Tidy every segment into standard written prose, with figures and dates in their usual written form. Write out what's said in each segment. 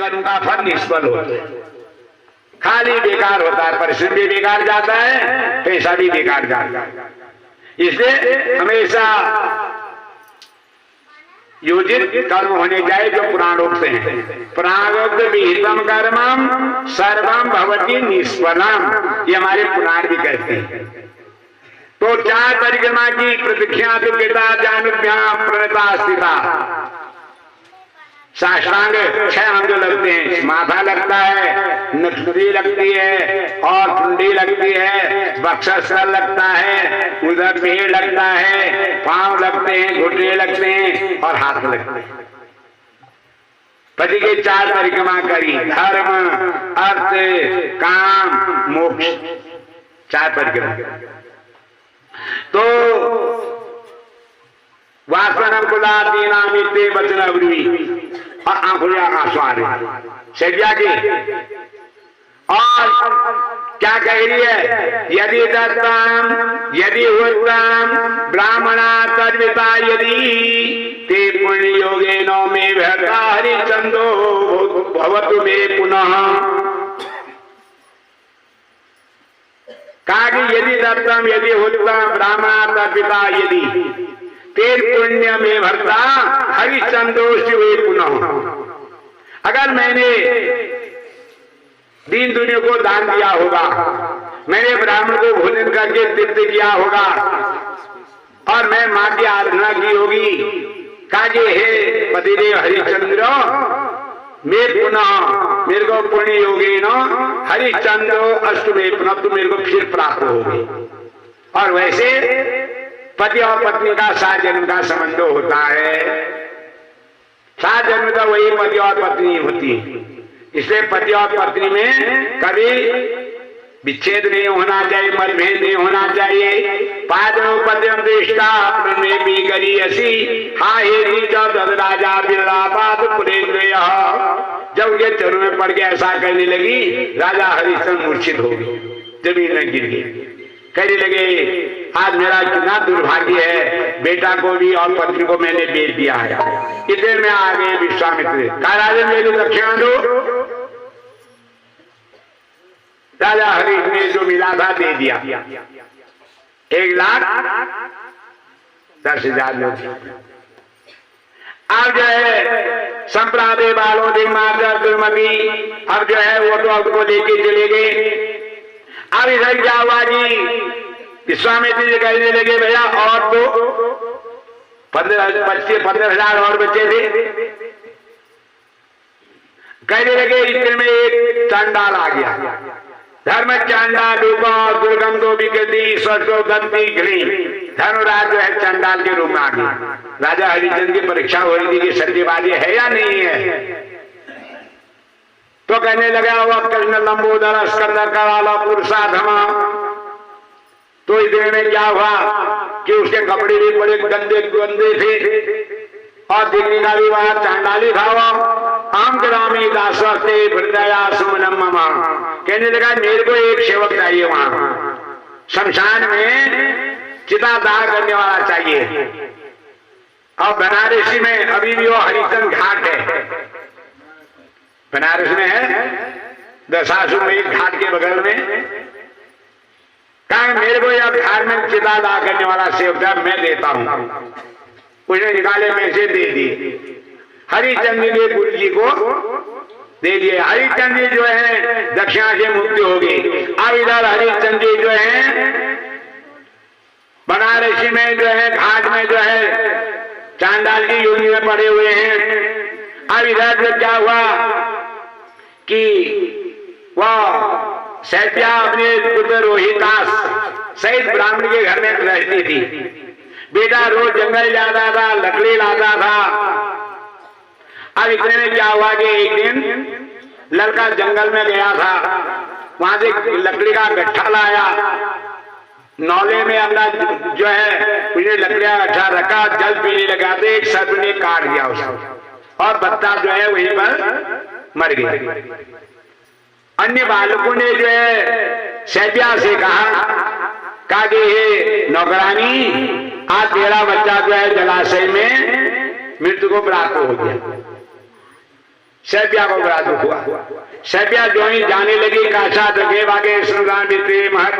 कर्म का फल निष्फल होता है, खाली बेकार होता है, परिश्रम भी बेकार जाता है, पैसा भी बेकार जाता है। इसलिए हमेशा योजित कर्म होने जाए जो पुराणोक्त हैं। पुराणोक्त विहितम कर्मम सर्वम भवति निष्फलम, ये हमारे पुराण भी कहते हैं। तो 4 परिक्रमा की प्रदक्षिणा तो पिता जानुभ्या प्रणता स्थिता, साष्टांग 6 अंग जो लगते हैं, माथा लगता है, नथुरी लगती है और ठुंडी लगती है, वक्षस्थल लगता है, उधर पेड़ लगता है, पांव लगते हैं, घुटने लगते हैं और हाथ लगते हैं। पति के 4 परिक्रमा करी, धर्म अर्थ काम मोक्ष, 4 परिक्रमा। तो वासनम कुला दीना मित्ते वचन अवरी और आंखों आंसू आ रहे शैया के। और क्या कह रही है, यदि दत्तम यदि उत्तम ब्राह्मणा तद्विता यदि ते पुण्य योगे नो मे भक्ता हरिचंदो भवतु मे पुनः। कहा कि यदि दत्तम यदि उत्तम ब्राह्मणा तद्विता यदि तेर पुण्य में भरता हरिचंदो शिवे पुनः। अगर मैंने दीन दुनिया को दान दिया होगा, मैंने ब्राह्मण को भोजन करके तीर्थ किया होगा और मैं मां की आराधना की होगी, कहा कि हे पतिदेव हरिचंद्र मैं पुनः मेरे को पुण्य योगी न हरिचंद्र अष्टमे पुनः तो मेरे को फिर प्राप्त होगी। और वैसे पति और पत्नी का 7 जन्म का संबंध होता है, 7 जन्म का वही पति और पत्नी होती है। इसलिए पति और पत्नी में कभी विच्छेद नहीं होना चाहिए, मतभेद नहीं होना चाहिए। पादोपद्यम दृष्टा में भी करी ऐसी हाँ हे राजा बिरलापाद पुरेन्द्र। जब ये चरण में पड़ गया ऐसा कहने लगी, राजा हरिश्चंद्र मूर्छित हो गई, जमीन में गिर गई। कहने लगे आज मेरा कितना दुर्भाग्य है, बेटा को भी और पत्नी को मैंने बेच दिया है। इतने में आ गए विश्वामित्र, कहा राजन मेरी दक्षिणा दो। राजा हरीश ने जो मिला था दे दिया, 1,10,000। अब जो है संप्रादे बालों दे मार्जर दुर्मति, अब जो है वो तो अब को लेके चले गए। अब इधर क्या हुआ जी, विश्वामित्र जी कहने लगे भैया और तो 15,000 और बच्चे थे। कहने लगे इतने में एक चांडाल आ गया, धर्म चांडाल दुर्गंधो विकृति स्वर्गो दंती घृणी। धर्मराज जो है चांडाल के रूप में आ गया। राजा हरिचंद्र की परीक्षा हो रही थी कि सत्यवादी है या नहीं है। तो कहने लगा वह कृष्ण लंबोदर स्कंदर कराला पुरुषाधमा। तो इस दिन में क्या हुआ कि उसके कपड़े भी बड़े गंदे गंदे थे और दिखने का भी वहां चांडाली था। आम ग्रामी दासते हृदया सुमनम ममा। कहने लगा मेरे को एक सेवक चाहिए, वहां शमशान में चिता दाह करने वाला चाहिए। और बनारसी में अभी भी वो हरिचंद घाट है, बनारस में है, दशासु में एक घाट के बगल में। कहा मेरे को यह घाट में चिता दाह करने वाला सेवक मैं देता हूं। उसने निकाले में से दे दी, हरिचंद ने गुरु जी को दे दिए। हरिचंद जी जो है दक्षिणा से मुक्ति होगी। अब इधर हरिचंद जी जो है बनारसी में जो है घाट में जो है चांडाल की योनि में पड़े हुए हैं। अब इधर जो क्या हुआ कि वह सैत्या अपने पुत्र रोहितास सहित ब्राह्मण के घर में रहती थी। बेटा रोज जंगल जाता था, लकड़ी लाता था। अब इतने में क्या हुआ कि एक दिन लड़का जंगल में गया था, वहां से लकड़ी का गट्ठा लाया, नौले में अपना जो है उसने लकड़ियां गट्ठा रखा, जल पीने लगा तो एक सर्प ने काट दिया उसको और बच्चा जो है वहीं पर मर गया। अन्य बालकों ने जो है सैत्या से कहा कि हे नौकरानी आज तेरा बच्चा जो है जलाशय में मृत्यु को प्राप्त हो गया। सैब्या को बड़ा दुख हुआ। सैब्या जो ही जाने लगी काशा तो गए भागे सुनगान भी महर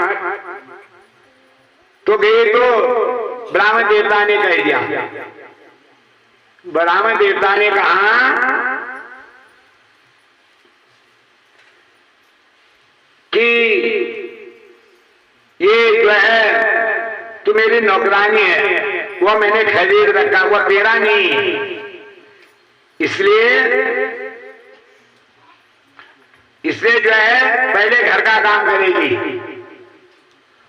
तो गए तो ब्राह्मण देवता ने कह दिया, ब्राह्मण देवता ने कहा कि ये जो है तू मेरी नौकरानी है, वो मैंने खरीद रखा, वो तेरा नहीं, इसलिए जो है पहले घर का काम करेगी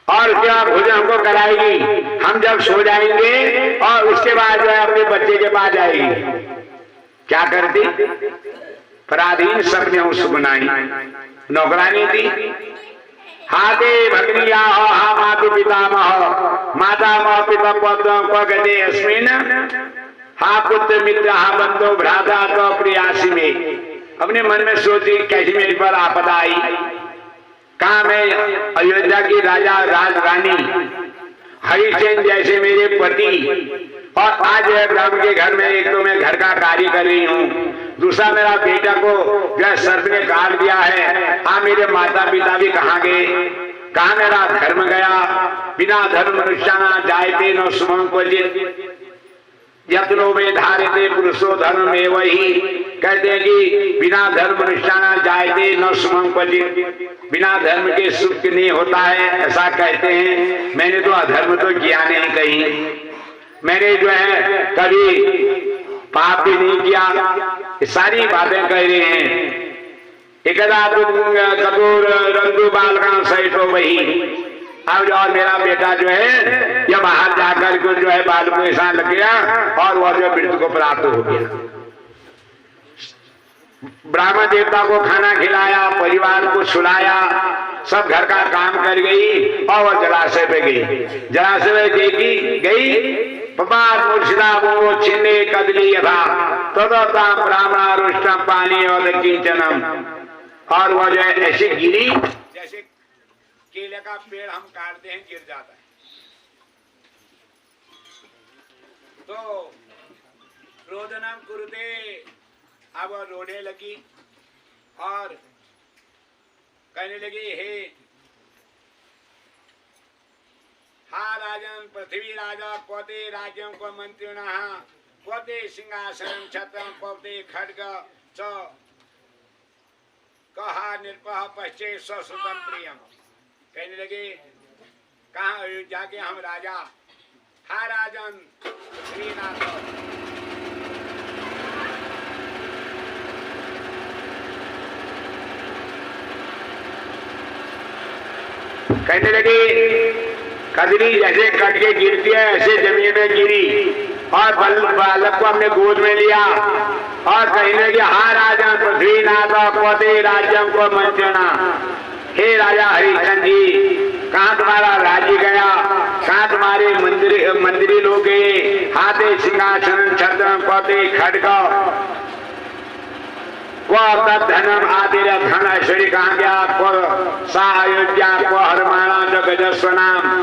और उसके बाद भोजन हमको कराएगी, हम जब सो जाएंगे और उसके बाद जो है अपने बच्चे के पास जाएगी। क्या करती? पराधीन सपने उस बनाई, नौकरानी थी। हाथे भगनिया हो हा मातु पिता मह माता मह पिता पौधों को गदे अस्मिन हा पुत्र मित्र हा बंधु भ्राता तो प्रियासी में। अपने मन में सोची कैसी मेरे पर आपदा आई, कहा मैं अयोध्या की राजा राजरानी हरिचंद जैसे मेरे पति, और आज है ब्राह्मण के घर में एक तो मैं घर का कार्य कर रही हूँ, दूसरा मेरा बेटा को जो सर्प ने काट दिया है। हाँ मेरे माता पिता भी कहाँ गए, कहाँ मेरा धर्म गया। बिना धर्म मनुष्याना जायते न सुमं क्वचित यत्नो में धारते पुरुषो धर्म में वही। कहते हैं कि बिना धर्म मनुष्याना जायते न सुमं क्वचित, बिना धर्म के सुख नहीं होता है, ऐसा कहते हैं। मैंने तो अधर्म तो किया नहीं कहीं, मैंने जो है कभी पाप भी नहीं किया, ये सारी बातें कह रहे हैं। एकदा कपूर रंगू बालका सहित वही। अब और मेरा बेटा जो है या बाहर जाकर के जो है बाल को ऐसा लग गया और वह जो मृत्यु को प्राप्त हो गया। ब्राह्मण देवता को खाना खिलाया, परिवार को सुलाया, सब घर का काम कर गई और वह जलाशय पे गई। जलाशय पे गई पपात मूर्छिदा वो छिन्ने कदली यथा तदोता ब्राह्मण रुष्टम पानी और किंचनम। और वह जो है ऐसी गिरी जैसे केले का पेड़ हम काटते हैं गिर जाता है। तो रोदनम कुरुते, अब रोने लगी और कहने लगी हे हा राजन पृथ्वी राजा क्वते राज्यम को मंत्रिण क्वते सिंहासन छत्रम क्वते खड्ग च कहा निर्पह पश्चे स्वसुतम प्रियम। कहने लगे कहाँ अयोध्या के हम राजा, हा राजन श्रीनाथ। कहने लगे कदली जैसे कट के गिरती है ऐसे जमीन में गिरी और बालक को हमने गोद में लिया और कहने लगे हा राजा पृथ्वीनाथ क्वते राज्यम को मंत्रणा। हे राजा हरिचंद जी, कहाँ तुम्हारा राज्य गया, कहाँ तुम्हारे मंदिरी लोग गए, हाथे सिंहासन छत्रम क्वते खड्ग धनम आदि धन ऐश्वर्य कहाँ गया, को सा अयोध्या को हरमाणा जो गजस्व नाम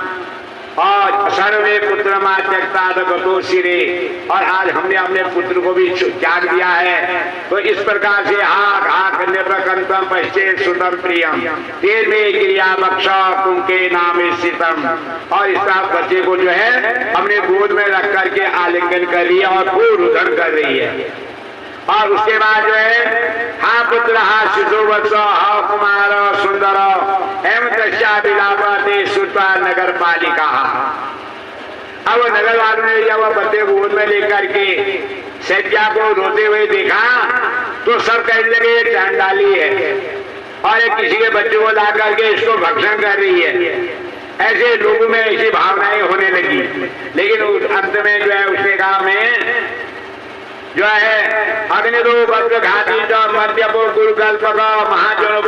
और सर्वे पुत्र मां त्यक्ता तो सिरे। और आज हमने अपने पुत्र को भी त्याग दिया है। तो इस प्रकार से हा करने पर कंतम पश्चे सुतम प्रियम तेर में क्रिया बक्षा तुमके नाम स्थितम। और इस बच्चे को जो है अपने गोद में रख करके आलिंगन कर रही है और पूर्ण उधर कर रही है। और उसके बाद जो है हा पुत्र हा शिशु वत्स हा कुमार सुंदर एवं तस्या विलापते सुता नगर पालिका। अब नगर वालों ने जब बच्चे गोद में लेकर के सैया को रोते हुए देखा तो सब कहने लगे चांडाली है और एक किसी के बच्चे को ला करके इसको भक्षण कर रही है। ऐसे लोगों में ऐसी भावनाएं होने लगी। लेकिन अंत में जो है उसने कहा मैं जो है अग्निरूप घाती मध्यपो गुरुकल्प महाजनो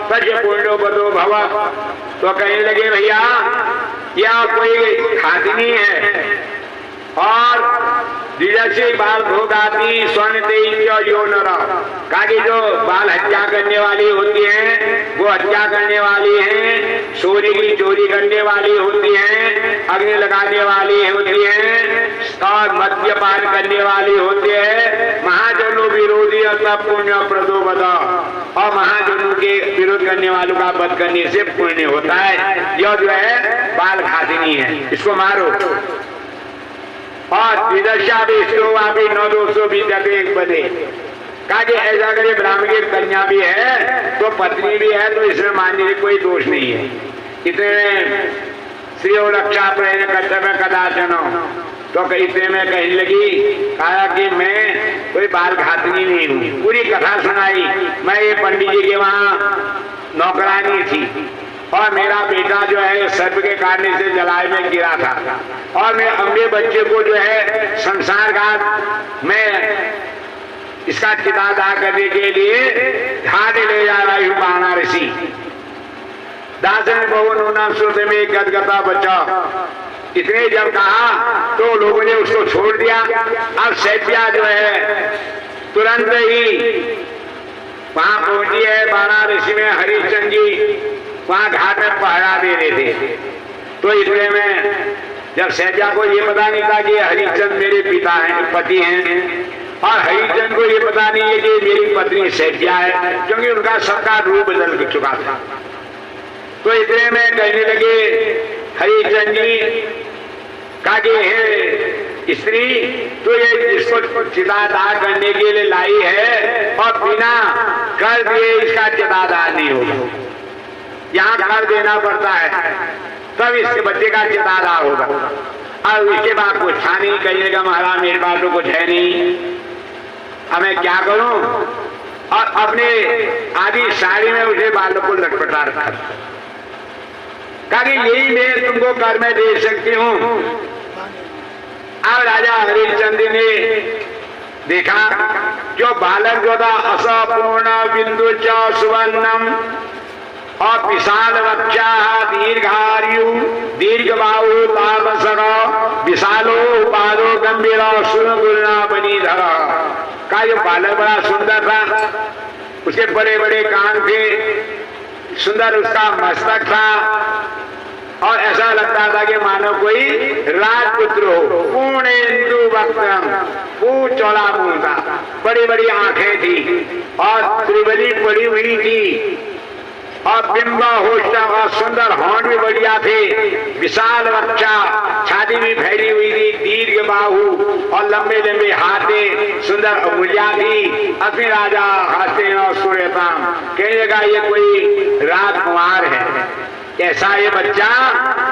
सच पूर्णो बदो भव। तो कहने लगे भैया यह कोई खातिनी है और दिजसी बाल भोगाती स्वर्ण यो नर। कहा कि जो बाल हत्या करने वाली होती हैं वो हत्या करने वाली हैं, चोरी की चोरी करने वाली होती हैं, अग्नि लगाने वाली होती हैं और मद्यपान करने वाली होती है, महाजनों विरोधी पुण्य तब पुण्य प्रदो बदा, और महाजनों के विरोध करने वालों का वध करने से पुण्य होता है। यह जो है बाल घातनी है, इसको मारो। और विदशा भी इसको वहां भी 9-200 भी जगह एक बने कहा कि ऐसा करे ब्राह्मण की कन्या भी है तो पत्नी भी है, तो इसमें मानने की कोई दोष नहीं है। इतने श्री रक्षा प्रयन कर्तव्य कदाचनो, तो इतने में कहने लगी, कहा कि मैं कोई बाल घातनी नहीं हूँ। पूरी कथा सुनाई, मैं ये पंडित जी के वहाँ नौकरानी थी और मेरा बेटा जो है सर्प के काटने से जलाए में गिरा था, और मैं अपने बच्चे को जो है शमशान घाट में इसका चिता दाह करने के लिए घाट ले जा रही हूँ वाराणसी। दासन बहु नाम सोते में गदगदा बचा। इतने जब कहा तो लोगों ने उसको छोड़ दिया। अब सैप्या जो है तुरंत ही वहां पहुंची है वाराणसी में। हरिश्चंद्र जी वहां घाट में पहरा दे रहे थे। तो इतने में जब सैप्या को ये पता नहीं था कि हरिश्चंद्र मेरे पिता हैं, पति हैं, और हरिश्चंद्र को ये पता नहीं है कि मेरी पत्नी सैप्या है, क्योंकि उनका सबका रूप बदल चुका था। तो इतने में कहने लगे हरिश्चंद्र जी कहा कि हे स्त्री, तो ये जिसको चिता दाह करने के लिए लाई है और बिना कर दिए इसका चिता दाह नहीं होगा, यहाँ कर देना पड़ता है तब इसके बच्चे का चिता दाह होगा। और इसके बाद कुछ था नहीं, कहिएगा महाराज मेरे पास तो कुछ है नहीं, अब मैं क्या करूं। और अपने आदि साड़ी में उसे बालों को लटपटा रखा, कहा कि यही मैं तुमको कर में दे सकती हूँ। अब राजा हरिश्चंद्र ने देखा जो बालक जो था असपूर्ण बिंदु च सुवर्णम और विशाल वक्षा दीर्घायु दीर्घ बाहु तापसर विशालो पादो गंभीर सुरगुणा बनी धर। का जो बालक बड़ा सुंदर था, उसके बड़े बड़े कान थे, सुंदर उसका मस्तक था, और ऐसा लगता था कि मानो कोई राजपुत्र हो। पूर्णेन्दु वक्त्रम, खूब चौड़ा मुंह था, बड़ी बड़ी आंखें थी और त्रिबली पड़ी हुई थी, और बिंब होष्ट और सुंदर होंठ भी बढ़िया थे, विशाल वक्षा, छाती भी फैली हुई थी, दीर्घ बाहु और लंबे लंबे हाथे, सुंदर अंगुलियां थी। अपने राजा हंसते और सूर्यताम कहने लगा ये कोई राजकुमार है। ऐसा ये बच्चा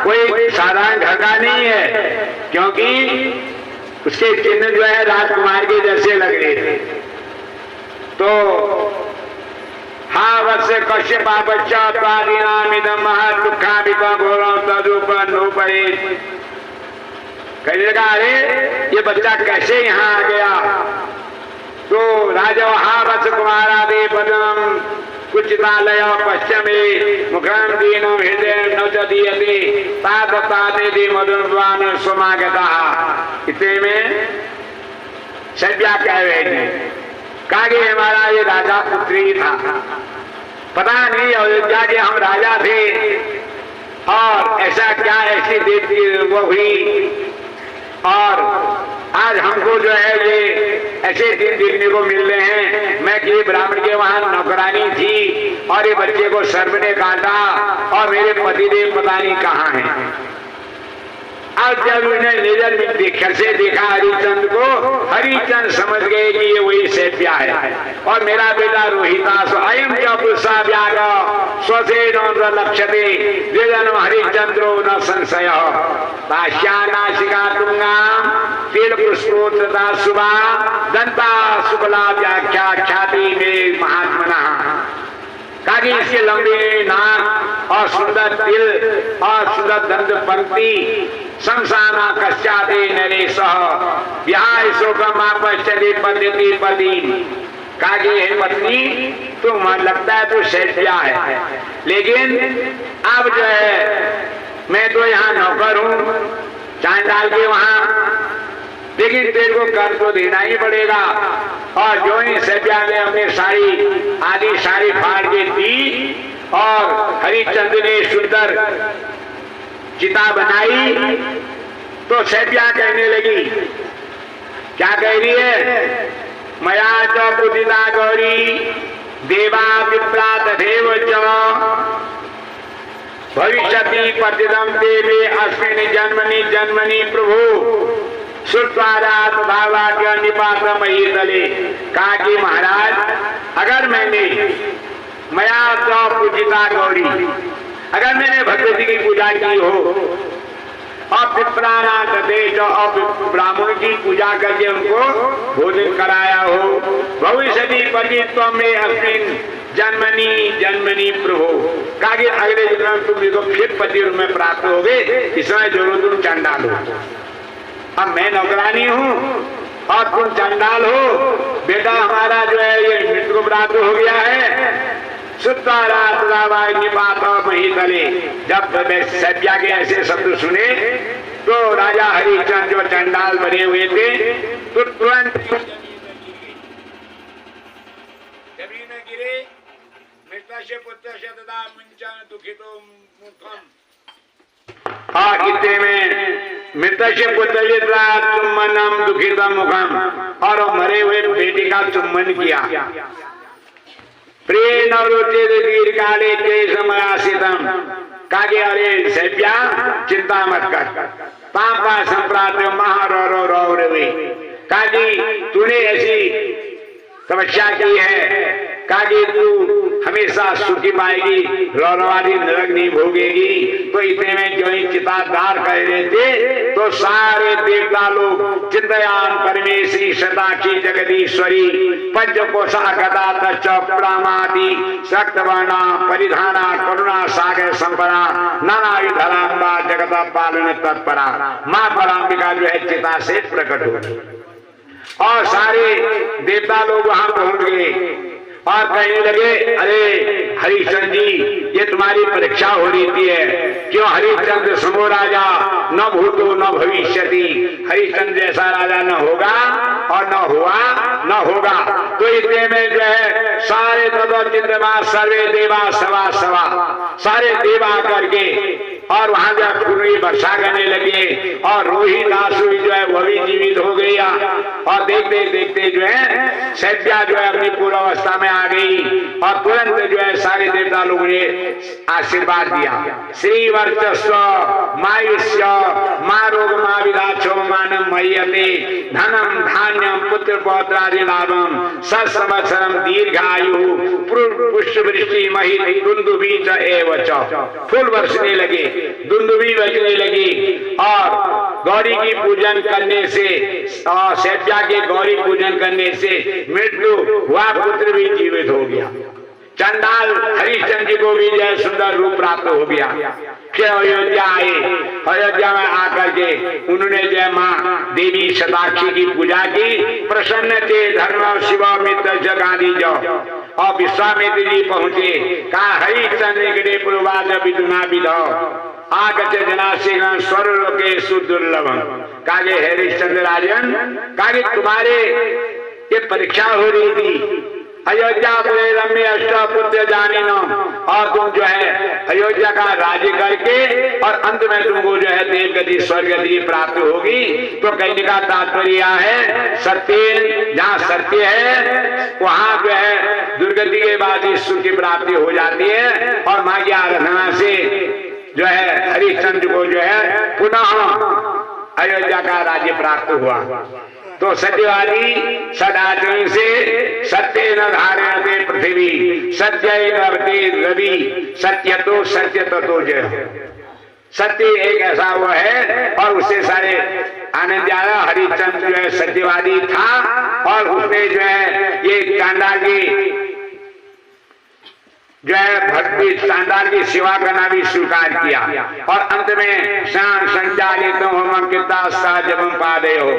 कोई साधारण घर का नहीं है, क्योंकि उसके चिन्ह जो है राजकुमार के जैसे लग रहे थे। तो हाँ वत्स कश्यप बच्चा पारिणामिदं महद्दुःखा विपघोरं तदुपनोपरे। कहने लगा अरे ये बच्चा कैसे यहाँ आ गया। तो राजा हा वत्स कुमारादे पदम कुचितालय पश्चिमे मुखम दीनो हृदय न दीयते तादताते दे मधुरवान समागता। इतने में सैप्या कह रहे थे, कहा कि हमारा ये राजा पुत्री था, पता नहीं अयोध्या के हम राजा थे और ऐसा क्या ऐसी देवी वो हुई, और आज हमको जो है ये ऐसे दिन देखने को मिल रहे हैं। मैं कि ब्राह्मण के वहां नौकरानी थी और ये बच्चे को सर्प ने काटा और मेरे पतिदेव पता नहीं कहाँ हैं। अब जब उन्हें नजर में देखकर से देखा हरिश्चंद्र को, हरिश्चंद्र समझ गए कि ये वही सैप्या है और मेरा बेटा रोहितास अयम पुरुषा व्याग स्वसेनो लक्ष्यते वेदनो हरिश्चंद्रो न संशय पाश्यानाशिका तुंगाम तेल पुष्पोत्रता सुभा दंता शुक्ला व्याख्या ख्याति में महात्मना। कागी इसके लंबे नाक और सुंदर तिल और सुंदर दंत पंक्ति शमशाना कश्चाते नरेश विहाय शोकमा पश्चते पद्धति पति। कागे है पत्नी तुम लगता है तो सैप्या है, लेकिन अब जो है मैं तो यहाँ नौकर हूँ चांडाल के वहाँ, लेकिन तेरे को कर तो देना ही पड़ेगा। और जो ही सैप्या ने अपने साड़ी आदि साड़ी फाड़ के दी और हरिश्चंद्र ने सुंदर चिता बनाई, तो सैप्या कहने लगी, क्या कह रही है मया च पूजिता गौरी देवा विप्रा तथैव च भविष्यति पतितम देवे अस्मिन् जन्मनि जन्मनि प्रभु श्रुत्वारात भावाज्ञ निपात मही तले। कहा कि महाराज अगर मैंने मया तो पूजिता गौरी, अगर मैंने भगवती की पूजा की हो और विप्राणा तदेश और ब्राह्मण की पूजा करके उनको भोजन कराया हो, भविष्यति पतित्व में अस्मिन् जन्मनी जन्मनी प्रभु। कहा कि अगले जन्म में तुम देखो फिर पति रूप में प्राप्त हो गए, इसमें जरूर तुम चंडाल हो। अब मैं नौकरानी हूँ और तुम चंडाल हो, बेटा हमारा जो है ये मृत्यु प्राप्त हो गया है। सुत्ता रात रावाय निपात मही तले। जब सभ्या के ऐसे शब्द सुने तो राजा हरिश्चंद्र जो चंडाल बने हुए थे तो तुरंत जमीन में गिरे। मृत्युस्य पुत्रस्य तथा मुंचन दुखितो मुखम। और इतने में मृत्युस्य पुत्रस्य तथा चुम्बनम दुखितम मुखम, और मरे हुए बेटे का चुम्बन किया। प्रिय नवरोचे दीर्घकाले के समयासितम। कागे अरे सभ्या चिंता मत कर, पापा संप्राप्त महारो रवे। कागी तूने ऐसी तपस्या की है, कागे तू हमेशा सुखी पाएगी, रौरवादी नरक नहीं भोगेगी। तो इतने में जो ही चितादार कर रहे थे तो सारे देवता लोग चिंतयान परमेश्वरी शताक्षी जगदीश्वरी पंचकोशा कदा तच्च प्रामादि शक्तवर्णा परिधाना करुणा सागर संपना नाना विधरांबा जगता पालन तत्परा माँ पराम्बिका जो है चिता से प्रकट हो। और सारे देवता लोग वहां पहुंच गए और कहने लगे अरे हरिश्चंद्र जी ये तुम्हारी परीक्षा हो रही थी है, क्यों हरिश्चंद्र समो राजा न भूतो न भविष्यति। हरिश्चंद्र जैसा राजा न होगा और न हुआ न होगा। तो इतने में जो है सारे तदोचिंद्रमा सर्वे देवा सवा सवा, सारे देवा करके और वहां जो पूरी वर्षा करने लगे और रोहित आंसू जो है वह भी जीवित हो गया। और देखते देखते जो है सभ्या जो है अपनी पूर्वावस्था में आ गई और तुरंत जो है सारे देवता लोगों ने आशीर्वाद दिया। श्री वर्चस्व मायुष्य माँ रोग माँ विधाचो मानम मयते धनम धान्यम पुत्र पौत्रादि लाभम सत्सवत्सरम दीर्घायु पुष्प वृष्टि मही दुंदुभी च एव च। फूल बरसने लगे, दुंदुभी बजने लगी और गौरी की पूजन करने से और सभ्या के गौरी पूजन करने से मृत्यु हुआ, पुत्र भी जीवित हो गया। चंडाल हरिश्चंद्र जी को भी जय सुंदर रूप प्राप्त हो गया। फिर अयोध्या आए, अयोध्या में आकर के उन्होंने जय माँ देवी शताक्षी की पूजा की। प्रसन्न थे धर्म शिव मित्र जगादी जो और विश्वामित्र जी पहुंचे। कहा हरिश्चंद्र निकटे पूर्वाज विदुना विधो आगचे जनाशेन स्वर्लोके सुदुर्लभम। कागे हरिश्चंद्र राजन, कागे तुम्हारे ये परीक्षा हो रही थी। अयोध्या रम्य अष्टपुत्र जानिनो, और तुम जो है अयोध्या का राज्य करके और अंत में तुमको जो है देव गति स्वर्ग गति प्राप्त होगी। तो कहने का तात्पर्य है सत्य, जहाँ सत्य है वहां जो है दुर्गति के बाद ईश्वर की प्राप्ति हो जाती है। और माँ की आराधना से जो है हरिश्चंद्र को जो है पुनः अयोध्या का राज्य प्राप्त हुआ। तो सत्यवादी सदाचरण से सत्य न धारयते पृथ्वी सत्य नवते रवि सत्य तो सत्य ततो जय। सत्य एक ऐसा वो है और उससे सारे आनंद आया। हरिश्चंद्र जो है सत्यवादी था और उसने जो है ये चांडाल की जो है भक्ति चांडाल की सेवा करना भी स्वीकार किया। और अंत में शान संचालित होम किता जब पादे हो।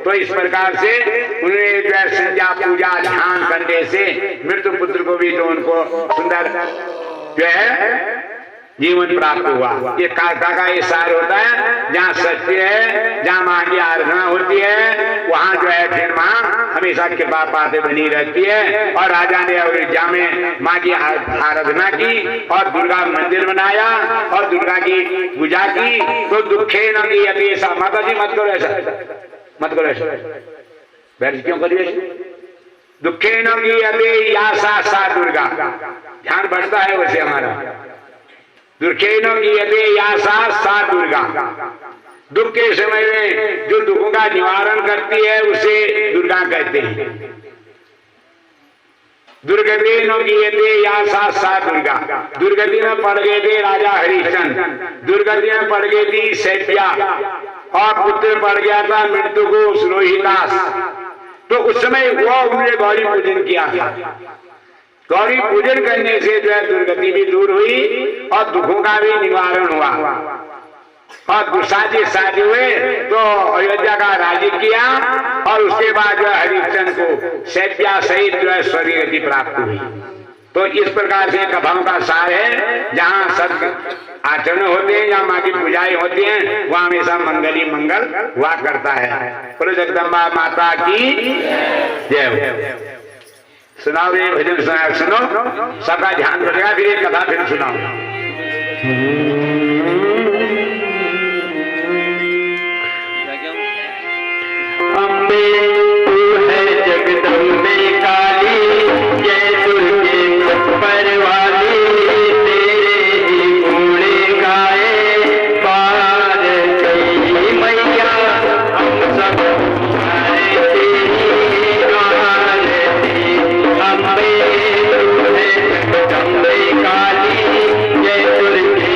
तो इस प्रकार से उन्हें जो है संध्या पूजा ध्यान करने से मृत्यु पुत्र को भी जो उनको सुंदर जो है जीवन प्राप्त हुआ। ये काका का ये सार होता है, जहाँ सत्य है, जहाँ माँ की आराधना होती है, वहाँ जो है फिर माँ हमेशा कृपा पाते बनी रहती है। और राजा ने अयोध्या में माँ की आराधना की और दुर्गा मंदिर बनाया और दुर्गा की पूजा की। तो दुखे न की ऐसा माता जी मत करो, ऐसा मत करो, ऐसा बैठ क्यों करिए, दुखे न गीयते या सा दुर्गा, ध्यान बढ़ता है वैसे हमारा। दुखे न गीयते या सा दुर्गा, दुख के समय में जो दुखों का निवारण करती है उसे दुर्गा कहते हैं। दुर्गति न गीयते या सा दुर्गा, दुर्गति में पड़ गए थे राजा हरिश्चंद्र, दुर्गति में पड़ गई थी शैल्या और पुत्र पड़ गया था मृत्यु को रोहिदास। तो उस समय वो उन्होंने गौरी पूजन किया था। गौरी पूजन करने से जो है दुर्गति भी दूर हुई और दुखों का भी निवारण हुआ। और दुसाजी शादी हुए तो अयोध्या का राज्य किया और उसके बाद जो है हरिश्चंद्र को शैल्या सहित जो है स्वर्गीय गति प्राप्त हुई। तो इस प्रकार से कथाओं का सार है, जहाँ सद आचरण होते हैं, जहाँ माँ की पूजाएं होती हैं, वहाँ हमेशा मंगल ही मंगल हुआ करता है। बोलो जगदम्बा माता की जय। सुनाओ ये भजन, सुनो, सबका ध्यान रखेगा, फिर एक कथा फिर सुनाओ। अम्बे तू है जगदम्बे काली, जय दुर्गे पर वाली, तेरे ही गुण गाए पार गई मैया, हम सब तुम्हारे तेरी आरती। अम्बे तू है जगदम्बे काली, जय दुर्गे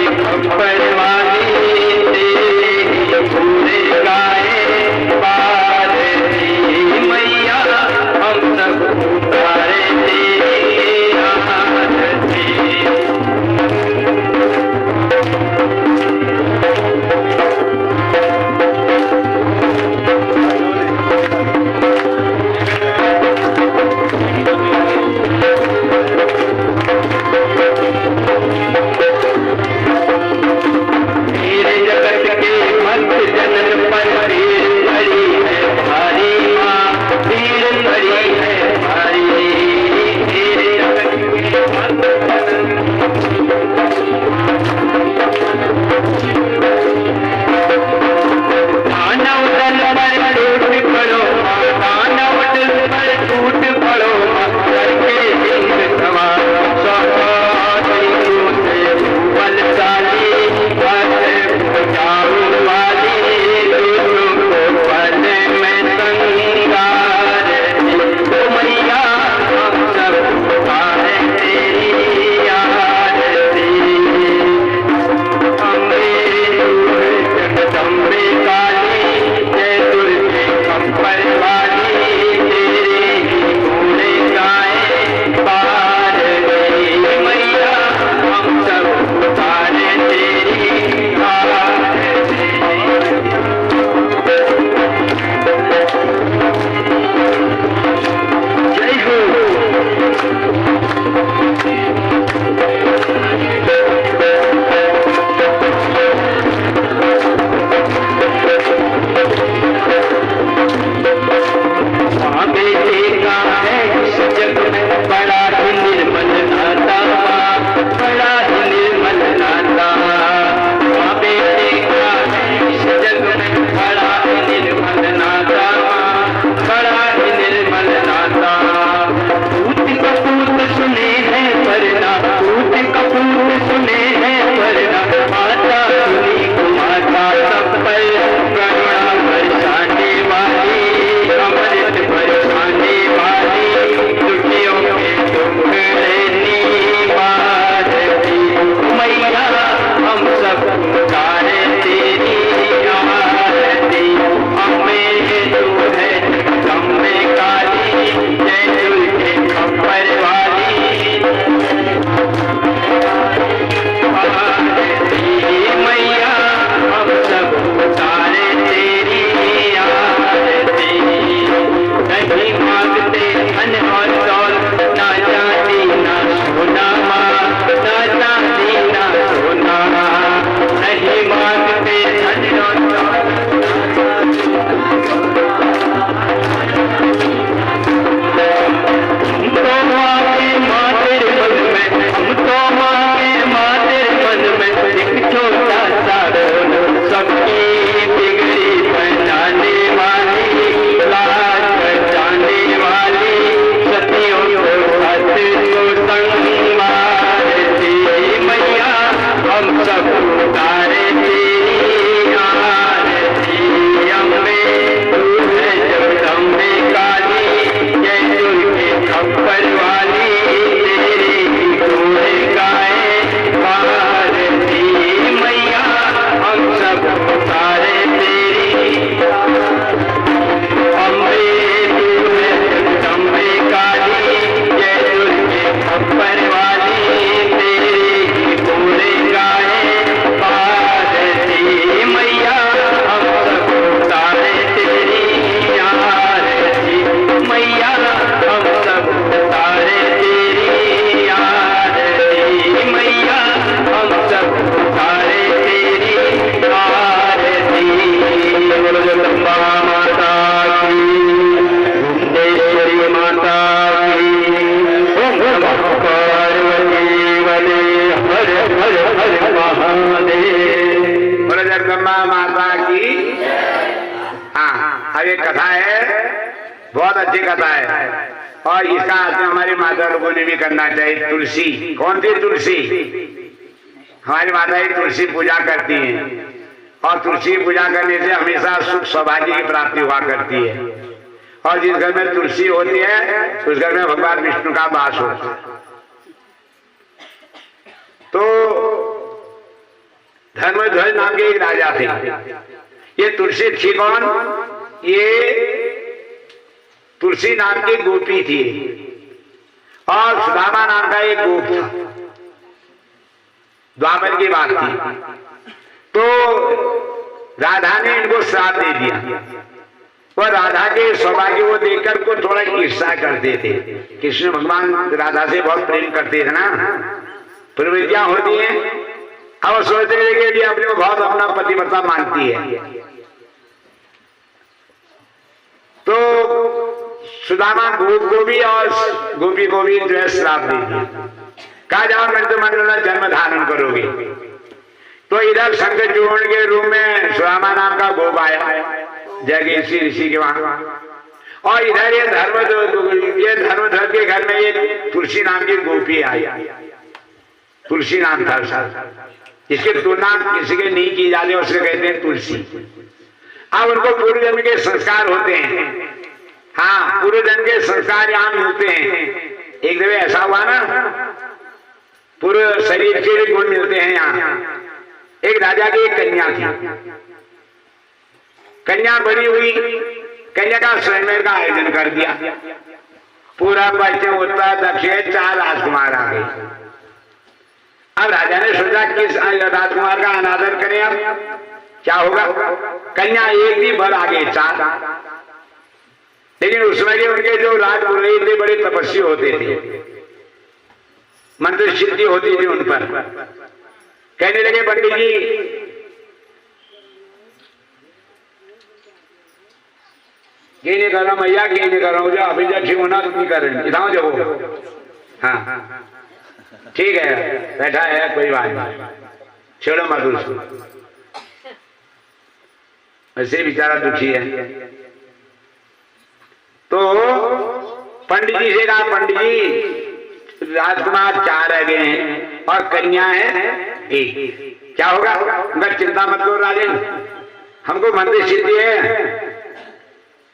एक कथा है, बहुत अच्छी कथा है, और इसका आचरण हमारी माता लोगों ने भी करना चाहिए। तुलसी, कौन थी तुलसी? हमारी माता ही तुलसी पूजा करती हैं, और तुलसी पूजा करने से हमेशा सुख सौभाग्य की प्राप्ति हुआ करती है। और जिस घर में तुलसी होती है उस घर में भगवान विष्णु का वास होता है। तो धर्मध्वज नाम के एक राजा थे। ये तुलसी थी कौन? ये तुलसी नाम की गोपी थी, और सुदामा नाम का एक गोप था। द्वापर की बात थी। तो राधा ने इनको श्राप दे दिया, और राधा के सौभाग्य को देखकर को थोड़ा ईर्ष्या करते थे। कृष्ण भगवान राधा से बहुत प्रेम करते थे ना, प्रवृत्तियां होती हैं। अब सोचते थे कि अपने को बहुत अपना पतिव्रता मानती है। तो सुदामा गोप को भी और गोपी को भी जो है श्राप दे दिया। कहा जाओ मंत्र में जन्म धारण करोगे। तो इधर शंकर चूर्ण के रूप में सुदामा नाम का गोप आया जगेशी ऋषि के वहां, और इधर ये धर्मध्वज के घर में एक तुलसी नाम की गोपी आई। तुलसी नाम था उसका, इसके तुलना किसी के नहीं की जाती, उसके कहते हैं तुलसी। अब उनको पूर्व जन्म के संस्कार होते हैं। हाँ, पूर्व जन्म के संस्कार यहाँ मिलते हैं। एक दफे ऐसा हुआ ना, पूर्व शरीर के गुण मिलते हैं यहाँ। एक राजा की एक कन्या थी। कन्या बड़ी हुई, कन्या का स्वयंवर का आयोजन कर दिया। पूरा पश्चिम उत्तर दक्षिण 4 राजकुमार आ गए। अब राजा ने सोचा किस राजकुमार का अनादर करें। अब क्या होगा? कन्या एक भी बढ़ आ गई 4। लेकिन उसमें के उनके जो राजपुरोहित थे बड़े तपस्वी होते थे, मंत्र सिद्धि होती थी उन पर। कहने लगे पंडित जी, ये नहीं कर रहा मैया, ये नहीं कर रहा हूँ, जो अभी जब ठीक होना नहीं कर रहे इधर जब। हाँ ठीक है, बैठा है, कोई बात नहीं, छेड़ो मत उसको। ऐसे बेचारा दुखी है। तो पंडित जी से कहा, पंडित जी राजकुमार 4 रह गए हैं और कन्या है 1, क्या होगा? उनका चिंता मत करो राजन, हमको मंत्र सिद्धि है।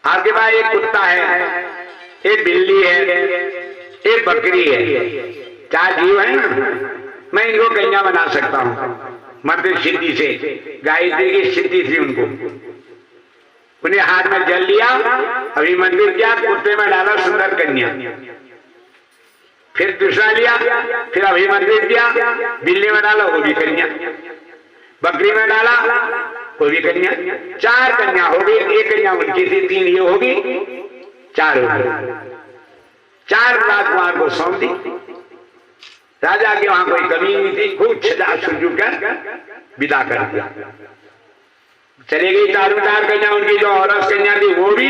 आपके पास एक कुत्ता है, एक बिल्ली है, एक बकरी है, 4 जीव है ना, मैं इनको कन्या बना सकता हूँ मंत्र सिद्धि से। गायत्री की सिद्धि थी उनको। उन्हें हाथ में जल लिया, अभी मंदिर किया, कुत्ते में डाला सुंदर कन्या। फिर दूसरा लिया, फिर अभी मंदिर किया, बिल्ली में डाला, वो भी कन्या। बकरी में डाला, वो भी कन्या। 4 कन्या हो गई। 1 कन्या उनकी थी, 3 ये होगी, 4 हो गई। 4 राजकुमार को सौंप दी। राजा के वहां कोई कमी नहीं थी, खूब छजा सुजू कर विदा कर दिया। चले गई 4 कन्या। उनकी जो औरत कन्या थी वो भी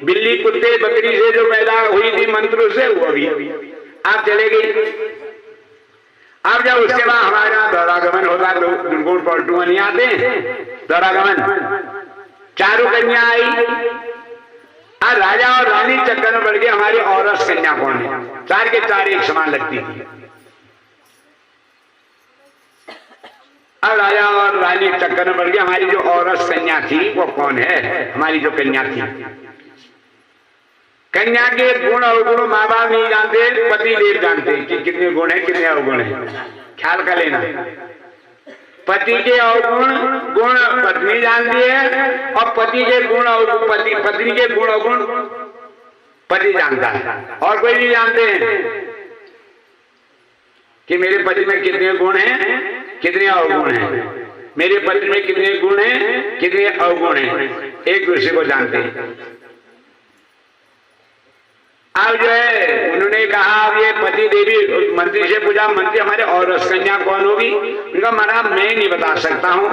बिल्ली कुत्ते बकरी से जो पैदा हुई थी मंत्रों से, वो भी आप चले गई। अब जब उसके बाद हमारे यहाँ दौरागमन होता, लोग दुर्गुण पलटू नहीं आते, दौरागमन 4 कन्या आई। और राजा और रानी चक्कर में पड़ गए, हमारी औरत कन्या कौन है? 4 के 4 एक समान लगती थी। अब राजा और रानी चक्कर में पड़ गए, हमारी जो औरत कन्या थी वो कौन है? हमारी जो कन्या थी, कन्या के गुण अवगुण माँ बाप नहीं जानते, पति देव जानते कि कितने गुण है, कितने अवगुण है। ख्याल कर लेना, पति के अवगुण गुण पत्नी जानती है, और पति के गुण अवगुण पत्नी के गुण अवगुण पति जानता है, और कोई नहीं जानते हैं कि मेरे पति में कितने गुण हैं, कितने अवगुण हैं, मेरे पति में कितने गुण हैं, कितने अवगुण हैं, एक दूसरे को जानते हैं। अब जो है उन्होंने कहा, अब ये पति देवी मंत्री से पूछा, मंत्री हमारे और कन्या कौन होगी? उनका मना मैं नहीं बता सकता हूँ।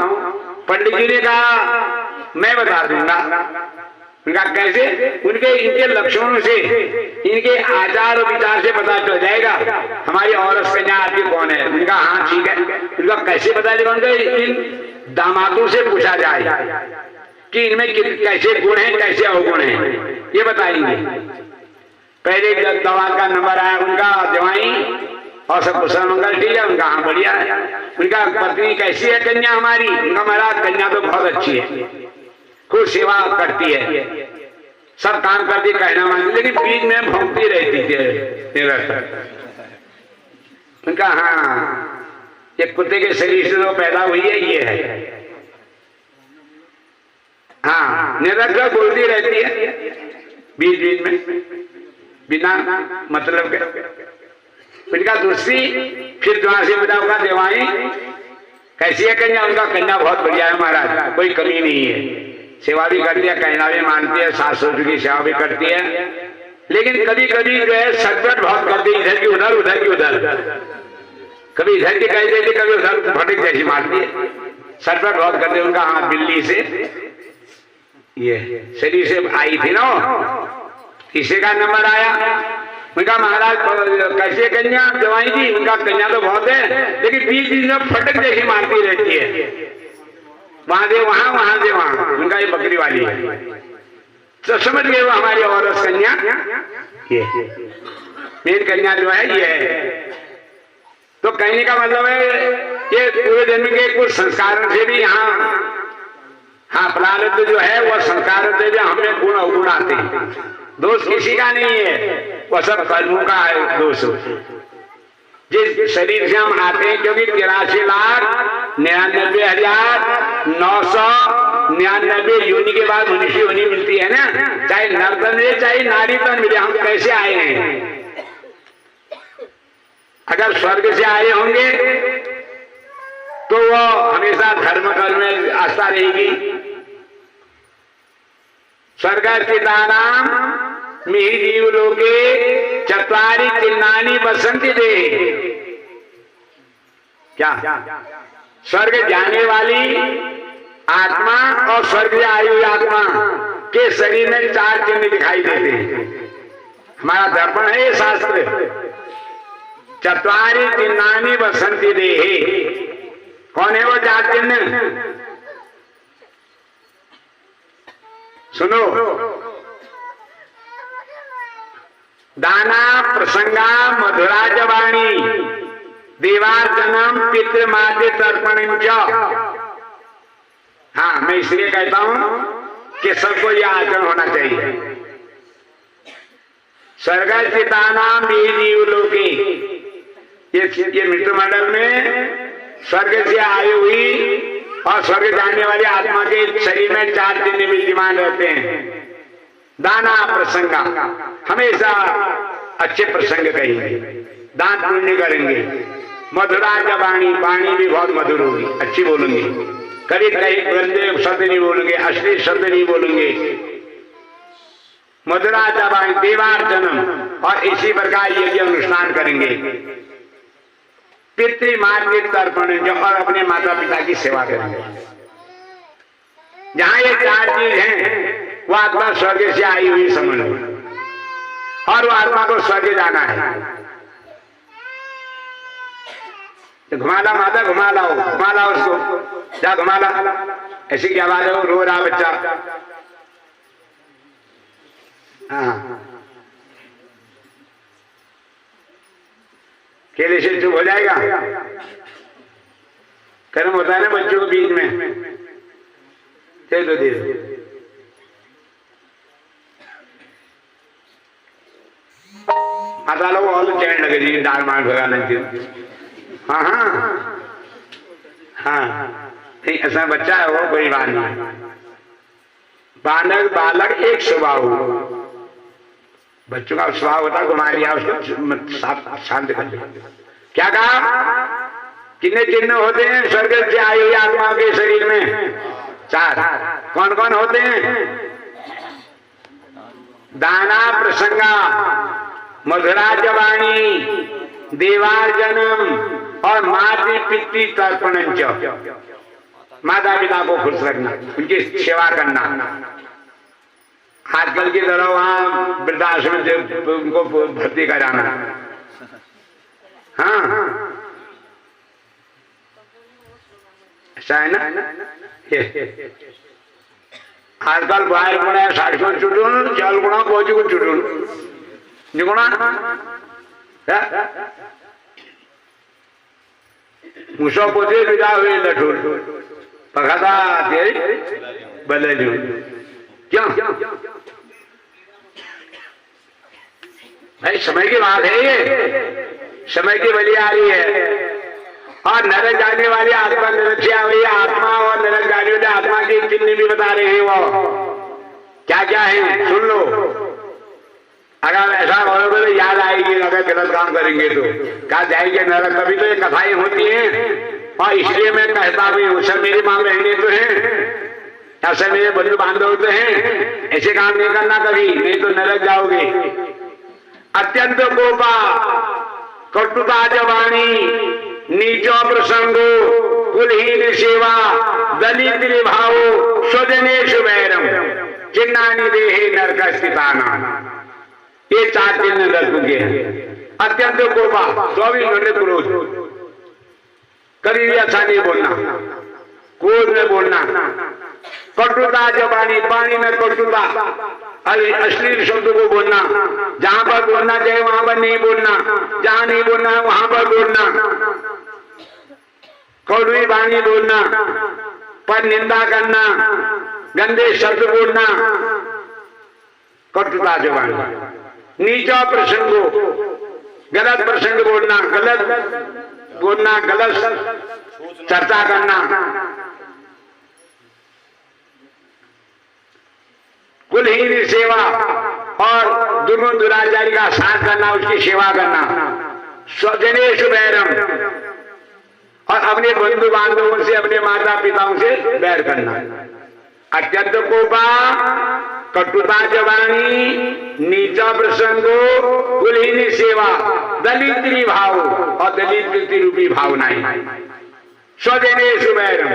पंडित जी ने कहा मैं बता दूंगा। उनका कैसे? उनके इनके लक्षणों से, इनके आचार और विचार से पता चल जाएगा हमारी औरत कन्या आपकी कौन है। उनका हाँ ठीक है। उनका कैसे पता चलेगा? उनके इन दामादों से पूछा जाए कि इनमें कैसे गुण हैं कैसे अवगुण हैं, ये बताएंगे। पहले जब दवा का नंबर आया उनका जवाई और सब कुशल मंगल ठीक है, उनका हाँ बढ़िया है। उनका पत्नी कैसी है कन्या हमारी, उनका महाराज कन्या तो बहुत अच्छी है, खूब सेवा करती है, सब काम करती कहना मानती, लेकिन बीच में भौंकती रहती थी। उनका हाँ ये कुत्ते के शरीर से तो पैदा हुई है, ये है हाँ निरंतर बोलती रहती है बीच बीच में बिना मतलब के। उनका दूसरी फिर वहां से बता होगा देवाई कैसी है कन्या, उनका कन्या बहुत बढ़िया है महाराज, कोई कमी नहीं है, सेवा भी करती है, कहना भी मानती है, सास ससुर की सेवा भी करती है, लेकिन कभी कभी जो है सटपट बहुत करती है, इधर की उधर उधर की उधर, कभी इधर की कह देती कभी उधर फटक जैसी मारती है, सटपट बहुत करती है। उनका हाँ बिल्ली से ये शरीर से आई थी ना, तीसरे का नंबर आया। उनका महाराज कैसे कन्या जवाई जी, उनका कन्या तो बहुत है, लेकिन बीच बीच में फटक जैसी मारती रहती है, वहां से वहां वहां से वहां, उनका ये बकरी वाली है। तो समझ गए वो हमारी औरत कन्या, ये मेन कन्या जो है ये है। तो कहने का मतलब है ये पूरे जन्म के कुछ संस्कारों से भी यहाँ हाँ प्रारब्ध जो है वह संस्कार से भी हमें गुण अवगुण आते हैं, दोष किसी का नहीं है, वह सब कर्मों का है दोष। जिस शरीर से हम आते हैं, क्योंकि 83,99,999 योनि के बाद मनुष्य योनि मिलती है ना, चाहे नर्तन मिले चाहे नारी तन मिले, हम कैसे आए हैं। अगर स्वर्ग से आए होंगे तो वो हमेशा धर्म कर्म में आस्था रहेगी। स्वर्गस्थितानां मिहि जीवलोके चत्वारि चिन्नानि बसन्ति दे। क्या स्वर्ग जाने वाली आत्मा और स्वर्ग से आई हुई आत्मा के शरीर में 4 चिन्ह दिखाई देते हैं। हमारा दर्पण है ये शास्त्र। चत्वारि चिन्नानि बसन्ति देहे, कौन है वो 4 चिन्ह? सुनो, दाना प्रसंगा मधुराज वाणी देवार्चनम पितृमाद्य तर्पण। हाँ मैं इसलिए कहता हूं कि सबको यह आचरण होना चाहिए। स्वर्गस्थितानां जीवलोके, ये मृत्युमंडल में स्वर्ग से आई हुई और स्वर्ग जाने वाली आत्मा के शरीर में 4 चिन्ह विद्यमान रहते हैं। दाना प्रसंगा, हमेशा अच्छे प्रसंग कहेंगे, दान पुण्य करेंगे। मधुराज वाणी, वाणी भी बहुत मधुर होगी, अच्छी बोलेंगे, कभी कहीं गंदे शब्द नहीं बोलेंगे, अश्लील शब्द नहीं बोलेंगे। मधुराज वाणी देवार्चनम, और इसी प्रकार यज्ञ अनुष्ठान करेंगे। पितृमाद्य तर्पण, जो और अपने माता पिता की सेवा करेंगे। जहां ये 4 चीज हैं वो आत्मा स्वर्ग से आई हुई समझ लो, और वो आत्मा को स्वर्ग जाना है। तो घुमा ला माता, घुमा लाओ उसको, जा घुमा ला। ऐसी क्या बात है, वो रो रहा बच्चा। हाँ केले से चुप हो जाएगा, कर्म होता है ना बच्चों के बीच में। दे दो दे दो। माता लोग और चैन लगे जी, डाल मार भगाना चाहिए। हाँ हाँ हाँ, नहीं ऐसा बच्चा है वो, कोई बात नहीं। बालक बालक एक स्वभाव, बच्चों का स्वभाव होता, घुमा लिया उसको, शांत कर दिया। क्या कहा, कितने चिन्ह होते हैं स्वर्ग से आई हुई आत्मा के शरीर में? 4। कौन कौन होते हैं? दाना प्रसंगा, मधुराज वाणी, देवार्जनम और मातृ पितृ तर्पण। माता पिता को खुश रखना, उनकी सेवा करना। आजकल की तरह वहां वृद्धाश्रम से उनको भर्ती कराना। हाँ ऐसा है ना। आजकल बाहर गुणा 60 को छुटून 4 गुणा 5 को छुटून निगुणा मुसो पोते विदा हुए लठुर पखादा तेरी बदलू क्यों भाई समय की बात है ये, समय की बलि आ रही है। और नरक जाने वाली आत्मा निरक्षा हुई आत्मा और नरक जाने वाली आत्मा की चिन्ह भी बता रहे हैं। वो क्या क्या है सुन लो, अगर ऐसा होगा तो याद आएगी। अगर गलत काम करेंगे तो कहा जाएंगे नरक। तभी तो ये कथाएं होती हैं और इसलिए मैं कहता भी हूँ सब मेरी मांग रहने तो है, ऐसे मेरे बंधु बांधव तो हैं, ऐसे काम नहीं करना कभी, नहीं तो नरक जाओगे। अत्यंत कोपा कटुता जवानी नीचो प्रसंगो कुलहीन सेवा दलित भाव स्वजनेश वैरम चिन्नानी देहे नरक स्थिताना। ये 4 चिन्ह नरक के हैं। अत्यंत कोपा 24 घंटे क्रोध, कभी भी अच्छा नहीं बोलना, क्रोध में बोलना। कटुता जबानी पानी में कटुता अश्लील शब्द को बोलना, जहां पर बोलना चाहिए वहां पर नहीं बोलना, जहां नहीं बोलना है वहां पर बोलना। कड़वी वाणी बोलना, पर निंदा करना, गंदे शब्द बोलना, कटुता जबानी। नीचा प्रसंगो गलत प्रसंग बोलना, गलत बोलना, गलत चर्चा करना। कुलहीन सेवा और दुराचारी का साथ करना, उसकी सेवा करना। स्वजनेश वैरम और अपने बंधु बांधवों से अपने माता पिताओं से बैर करना। अत्यंत कोपा कटुता जवानी नीचा प्रसंगो कुलहीन सेवा दलित भाव और दलित रूपी भावनाएं। स्वजनेश वैरम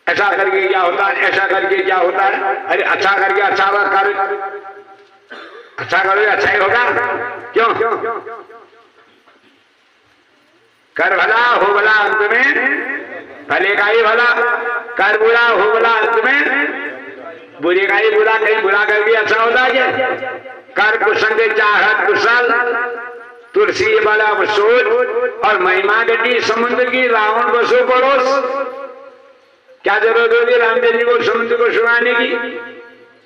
ऐसा करके क्या होता है, ऐसा करके क्या होता है। अरे अच्छा करके अच्छा कर, अच्छा करोगे अच्छा ही होगा। क्यों कर भला हो भला अंत में भले का ही भला, कर बुरा हो भला अंत में बुरे का ही बुरा। कहीं बुरा कर भी अच्छा होता है। कर कुसंग चाहत कुशल तुलसी बला सोच और महिमा गटी समुद्र की रावण बसो पड़ोस। क्या जरूरत होगी रामदेव जी को समुद्र को सुनाने की।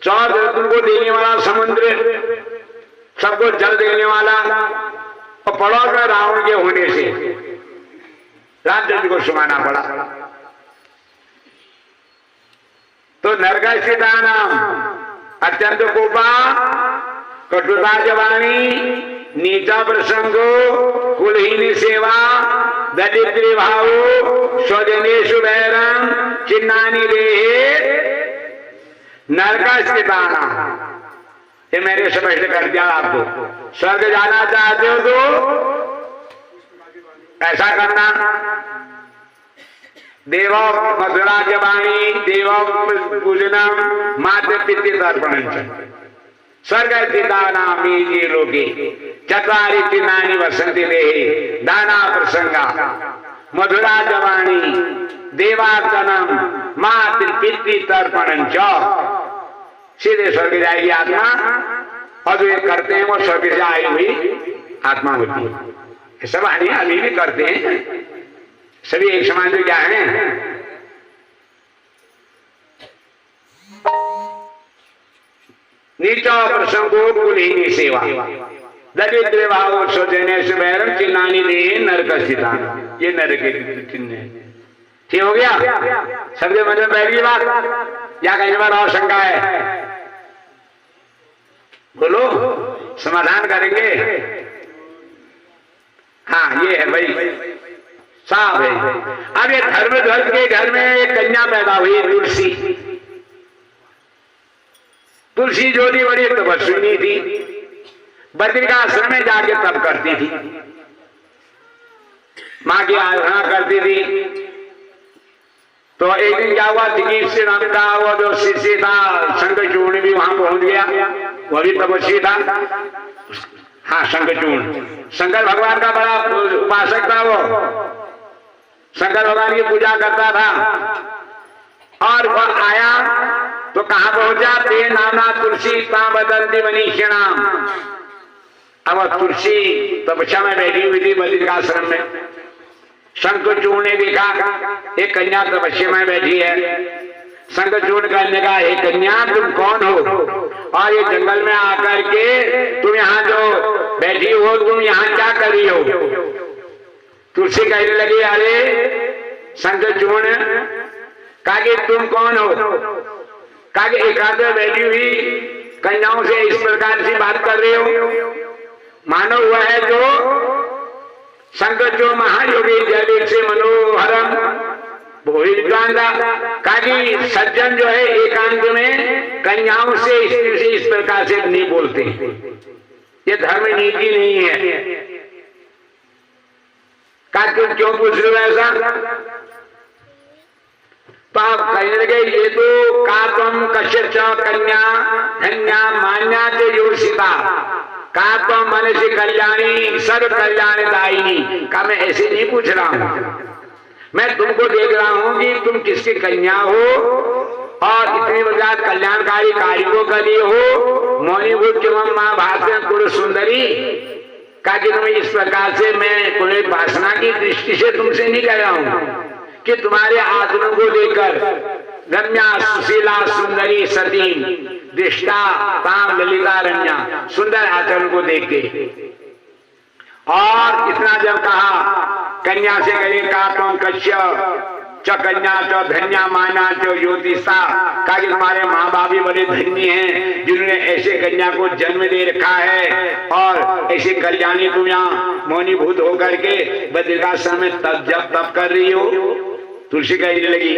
4 रत्न को देने वाला समुद्र, सबको जल देने वाला, और पड़ोस में रावण के होने से रामदेव जी को सुनाना पड़ा। तो नरक स्थितानाम अत्यंत कोपा कटुता जवानी नीचा प्रसंगो कुलहीन सेवा दलित भाव स्वजनेश वैरम चिन्नानी देहे नरक स्थिताना। ये मैंने स्पष्ट कर दिया आपको। स्वर्ग जाना चाहते हो तो ऐसा करना। देवो मधुरा जवानी देवो पूजनम मातृ पितृ तर्पण स्वर्ग स्थितानामी ये लोके चत्वारि चिन्नानि वसन्ति देहे दाना प्रसंगा मधुरा जवानी देवार्चनम मातृ पितृ तर्पण च। सीधे स्वर्ग जाएगी आत्मा, और जो ये करते हैं वो स्वर्ग से आई हुई आत्मा होती है। सब अभी भी करते हैं, सभी एक समान जो क्या है। नीचा प्रसंगो कुलहीन सेवा दलित भाव स्वजनेश वैरम चिन्नानी देहे नरक स्थितान। ये नरक के चिन्ह है। ठीक हो गया सबके मन में पहली बात, या कहीं बार और शंका है बोलो, समाधान करेंगे। हाँ ये है भाई साहब है। अब ये धर्मध्वज के घर में एक कन्या पैदा हुई तुलसी। तुलसी जोड़ी बड़ी तपस्विनी थी, बद्रिकाश्रम में जाके तप करती थी, माँ की आराधना करती थी। तो एक दिन क्या हुआ, दिलीप से नाम का वो जो शिष्य था शंखचूर्ण भी वहां पहुंच गया, वो भी तपस्वी था। हाँ शंखचूर्ण शंकर भगवान का बड़ा उपासक था। वो शंकर भगवान की पूजा करता था। और वह आया तो कहां पहुंचा? ते नाना तुलसी ता बदलती मनीषिणाम। अब तुलसी तपस्या में बैठी हुई थी बद्रिकाश्रम में। शंखचूड़ ने देखा एक कन्या तपस्या में बैठी है। शंखचूड़ कहने का, हे कन्या तुम कौन हो और ये जंगल में आकर के तुम यहाँ जो बैठी हो तुम यहाँ क्या कर रही हो? तुलसी कहने लगी, अरे शंखचूड़, कहा कि तुम कौन हो? कहा कि एकांत में बैठी हुई कन्याओं से इस प्रकार से बात कर रहे हो, मानो हुआ है जो शंखचूड़ महायोगी जैविक से मनोहरम कहा कि सज्जन जो है एकांत में कन्याओं से इस प्रकार से नहीं बोलते, ये धर्म नीति नहीं है। कहा तुम क्यों पूछ रहे हो ऐसा? तो आप कहने लगे, ये तो का तुम कश्यप कन्या धन्या मान्या ते योषिता का तुम मन से कल्याणी सर्व कल्याणदायिनी। का मैं ऐसे नहीं पूछ रहा हूं, मैं तुमको देख रहा हूं कि तुम किसकी कन्या हो और इतनी बड़ा कल्याणकारी कार्य को करी हो। मौनीभूत एवं माँ भाषण पुरुष सुंदरी का कि तुम इस प्रकार से मैं कोई वासना की दृष्टि से तुमसे नहीं कह रहा हूं कि तुम्हारे आचरण को देखकर रम्या सुशीला सुंदरी सती दृष्टा ताम ललिता रम्या सुंदर आचरण को देख के। और इतना जब कहा कन्या से कहे का तुम कश्यप च कन्या च धन्या माना च ज्योतिषा का कि तुम्हारे माँ बाप भी बड़े धन्य हैं जिन्होंने ऐसे कन्या को जन्म दे रखा है और ऐसे कल्याणी तुम यहाँ मौनीभूत होकर के बद्रिकाश्रम में तप कर रही हो। तुलसी कहने लगी,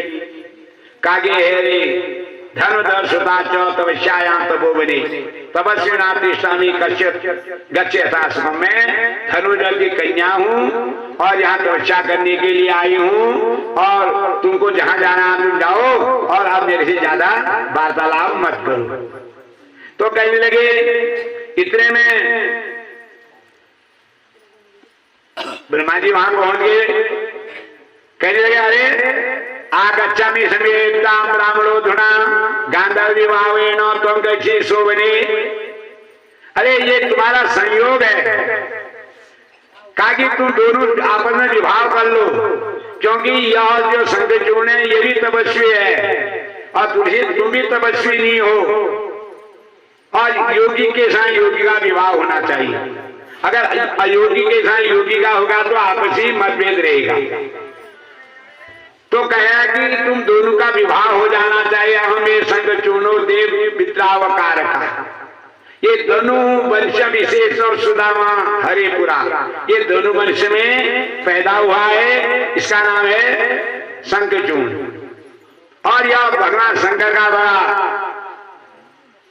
कागे हेरे धर्मदर्शता च तपस्यायाम तपोवने तपस्विना तिष्ठामि कश्यप गच्छेताश्रम में धनुर्धर की कन्या हूँ और यहाँ तपस्या करने के लिए आई हूँ और तुमको जहाँ जाना तुम जाओ और अब मेरे से ज्यादा वार्तालाप मत करो। तो कहने लगे, इतने में ब्रह्मा जी वहां पहुंच गए। कहने लगे, अरे आगच्छामि समेतां ब्राह्मणो धुना गांधर्वी भावेन त्वं गच्छि शोभने। अरे ये तुम्हारा संयोग है, कहा कि तुम दोनों आपस में विवाह कर लो, क्योंकि यह जो शंखचूड़ है ये भी तपस्वी है और तुम भी तपस्वी नहीं हो और योगी के साथ योगी का विवाह होना चाहिए। अगर अयोगी के साथ योगी का होगा तो आपसी मतभेद रहेगा। तो कहा कि तुम दोनों का विवाह हो जाना चाहिए। हमें शंखचूड़ो देव पित्रावकार का ये दोनों वंश विशेष और सुदामा हरिपुरा ये दोनों वंश में पैदा हुआ है, इसका नाम है शंखचूड़। और यह भगवान शंकर का बड़ा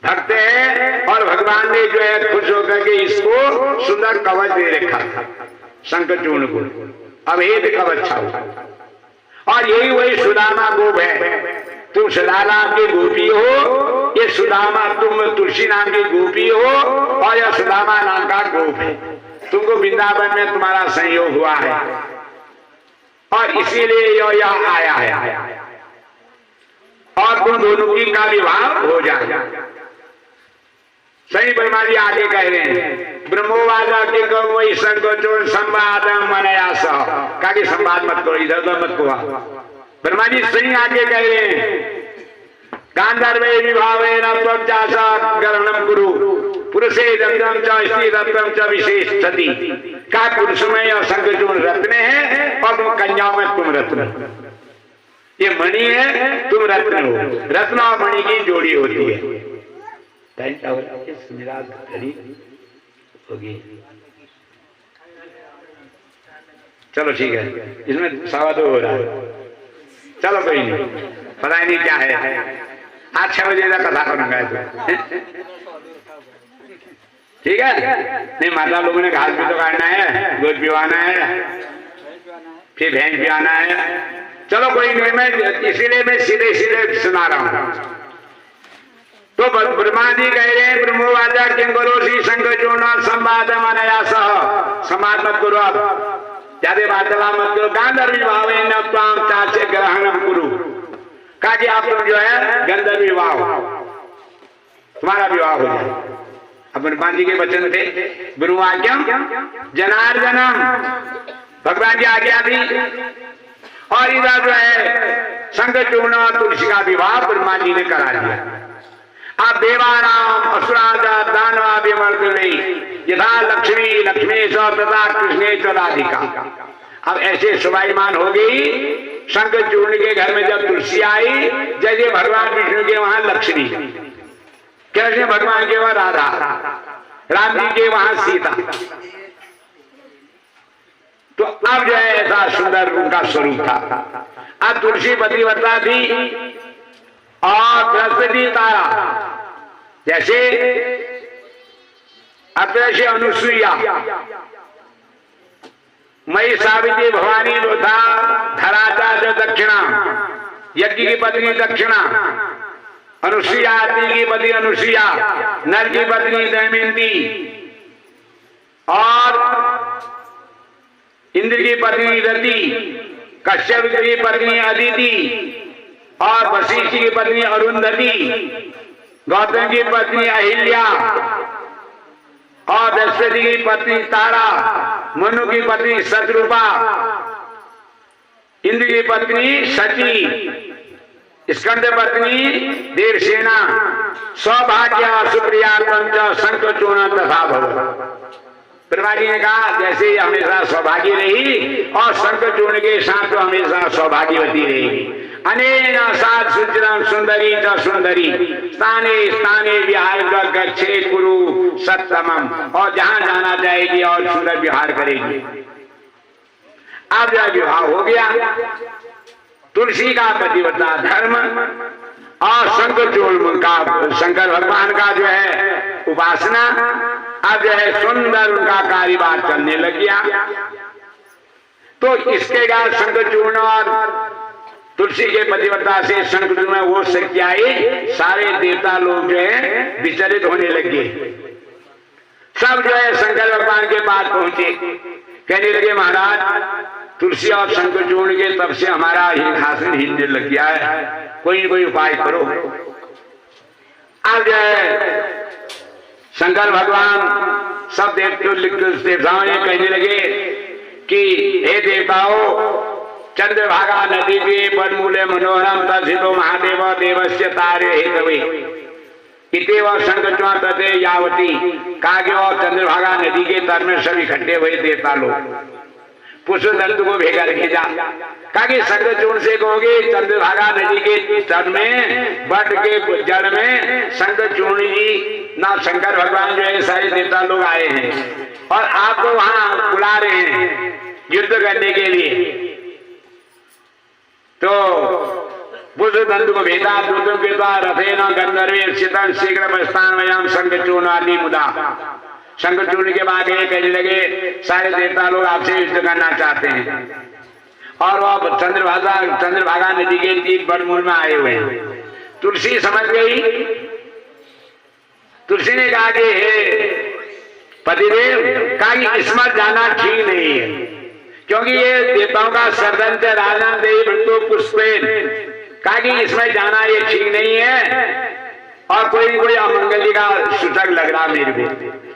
भक्त है और भगवान ने जो है खुश होकर के इसको सुंदर कवच दे रखा था शंखचूड़ को, अभेद कवच था। और यही वही सुदामा गोप है। तुम सदा नाम की गोपी हो, ये सुदामा तुम तुलसी नाम की गोपी हो और यह सुदामा नाम का गोप है। तुमको वृंदावन में तुम्हारा संयोग हुआ है और इसीलिए यह आया है और तुम दोनों की का विवाह हो जाए। सही ब्रह्मा जी आगे कह रहे हैं, ब्रह्मोवादा के वही शंखचूड़ संवाद मनया सह का कि संवाद मत करो, इधर उधर मत कहो। ब्रह्मा जी सही आगे कह रहे हैं, गांधर्वे विभावेन त्वं ग्रहणम कुरु पुरुषे रत्नम च स्त्री रत्नम च विशेष सती का पुरुष में यह शंखचूड़ रत्न है और तुम कन्याओं में तुम रत्न। ये मणि है, तुम रत्न हो। रत्न और मणि की जोड़ी होती है। होगी चलो ठीक है, इसमें 2:15 हो रहा है। चलो कोई नहीं, पता नहीं क्या है। आज 6 बजे तक कथा करूंगा ठीक है। नहीं माता लोगों ने घास भी तो काटना है, दूध पिवाना है, फिर भैंस पिवाना है। चलो कोई नहीं, मैं इसीलिए मैं सीधे सीधे सुना रहा हूं। तो ब्रह्मा जी कह रहे हैं, ब्रह्मोवाचा किं करोषि शंखचूड़ संवाद मनया सह। संवाद मत करो, अब ज्यादा वार्तालाप मत करो। गांधर्वी भावेन त्वां चाचे ग्रहणम कुरु कहा कि आप लोग जो है गंधर्व विवाह हो, तुम्हारा विवाह हो जाए। अब हनुमान जी के वचन थे, गुरुवाक्यम जनार्दनम, भगवान की आज्ञा दी। और इधर जो है शंखचूर्ण और तुलसी का विवाह ब्रह्मा जी ने करा दिया। अब देवानाम असुराजा दानवा विमर्दने यथा लक्ष्मी लक्ष्मेश तथा कृष्णेश राधिका। अब ऐसे शुभायमान हो गई शंखचूर्ण के घर में जब तुलसी आई, जैसे भगवान विष्णु के वहां लक्ष्मी, कृष्ण भगवान के वहां राधा, राम जी के वहां सीता। तो अब जो है ऐसा सुंदर उनका स्वरूप था। अब तुलसी पतिव्रता थी और बृहस्पति तारा, जैसे अत्रैसे अनुसुईया, मई सावित्री भवानी लोधा धराचा जो दक्षिणा, यज्ञ की पत्नी दक्षिणा, अनुसुईया आदि की पत्नी अनुसुईया, नर की पत्नी दमयंती और इंद्र की पत्नी रति, कश्यप की पत्नी अदिति और वशिष्ठ की पत्नी अरुंधति, गौतम की पत्नी अहिल्या और बृहस्पति की पत्नी तारा, मनु की पत्नी शत्रुपा, इंद्र की पत्नी सची, स्कंद पत्नी देवसेना, सौभाग्य सुप्रिया पंच शंखचूर्ण तथा भव। ब्रह्मा जी ने कहा जैसे हमेशा सौभाग्य रही और शंखचूर्ण के साथ तो हमेशा सौभाग्यवती रहेगी। अनेन सात सुचरम सुंदरी च सुंदरी स्थाने स्थाने विहार गच्छे कुरु सत्तमम, और जहां जाना जाएगी और सुंदर विहार करेगी। अब जब विवाह हो गया, तुलसी का पतिव्रता धर्म और शंखचूर्ण का, शंकर भगवान का जो है उपासना, अब जो है सुंदर उनका कारोबार चलने लग गया। तो इसके बाद शंखचूर्ण और तुलसी के पतिव्रता से शंखचूर्ण में वो शक्ति आई, सारे देवता लोग जो है विचलित होने लगे। सब जो है शंकर भगवान के पास पहुंचे, कहने लगे महाराज तुलसी और शंखचूर्ण के तब से हमारा सिंहासन हिलने लग गया है, कोई न कोई उपाय करो। अब जो है शंकर भगवान सब देवताओं ने कहने लगे कि हे देवताओं, चंद्रभागा नदी के वनमूले मनोहरम तथितो महादेव देवस्य तारे हेतवे इतेव शंखचूर्ण तथे यावती। कागे और चंद्रभागा नदी के तर में सब इकट्ठे हुए देवता लोग पुष्पदंत को भेजा भेजा। कागे शंखचूर्ण से कहोगे चंद्रभागा नदी के तर में बट के जड़ में शंखचूर्ण जी ना शंकर भगवान जो है सारे देवता लोग आए हैं और आपको वहां बुला रहे हैं युद्ध करने के लिए। तो बुद्धदंत को भेजा, दूतों के द्वारा रथे न गंधर्वे शीतल शीघ्र प्रस्थान वयम शंखचूर्ण आदि मुदा। शंखचूर्ण के बाद ये कहने लगे सारे देवता लोग आपसे युद्ध करना चाहते हैं और वह चंद्रभागा नदी के तीर वनमूल में आए हुए हैं। तुलसी समझ गई, तुलसी ने कहा कि हे पतिदेव, कहा कि इसमें जाना ठीक नहीं है, क्योंकि ये देवताओं का सर्दन थे राजा देवी मृत्यु पुष्पेन। कहा कि इसमें जाना ये ठीक नहीं है और कोई अमंगली का सूचक लग रहा मेरे को।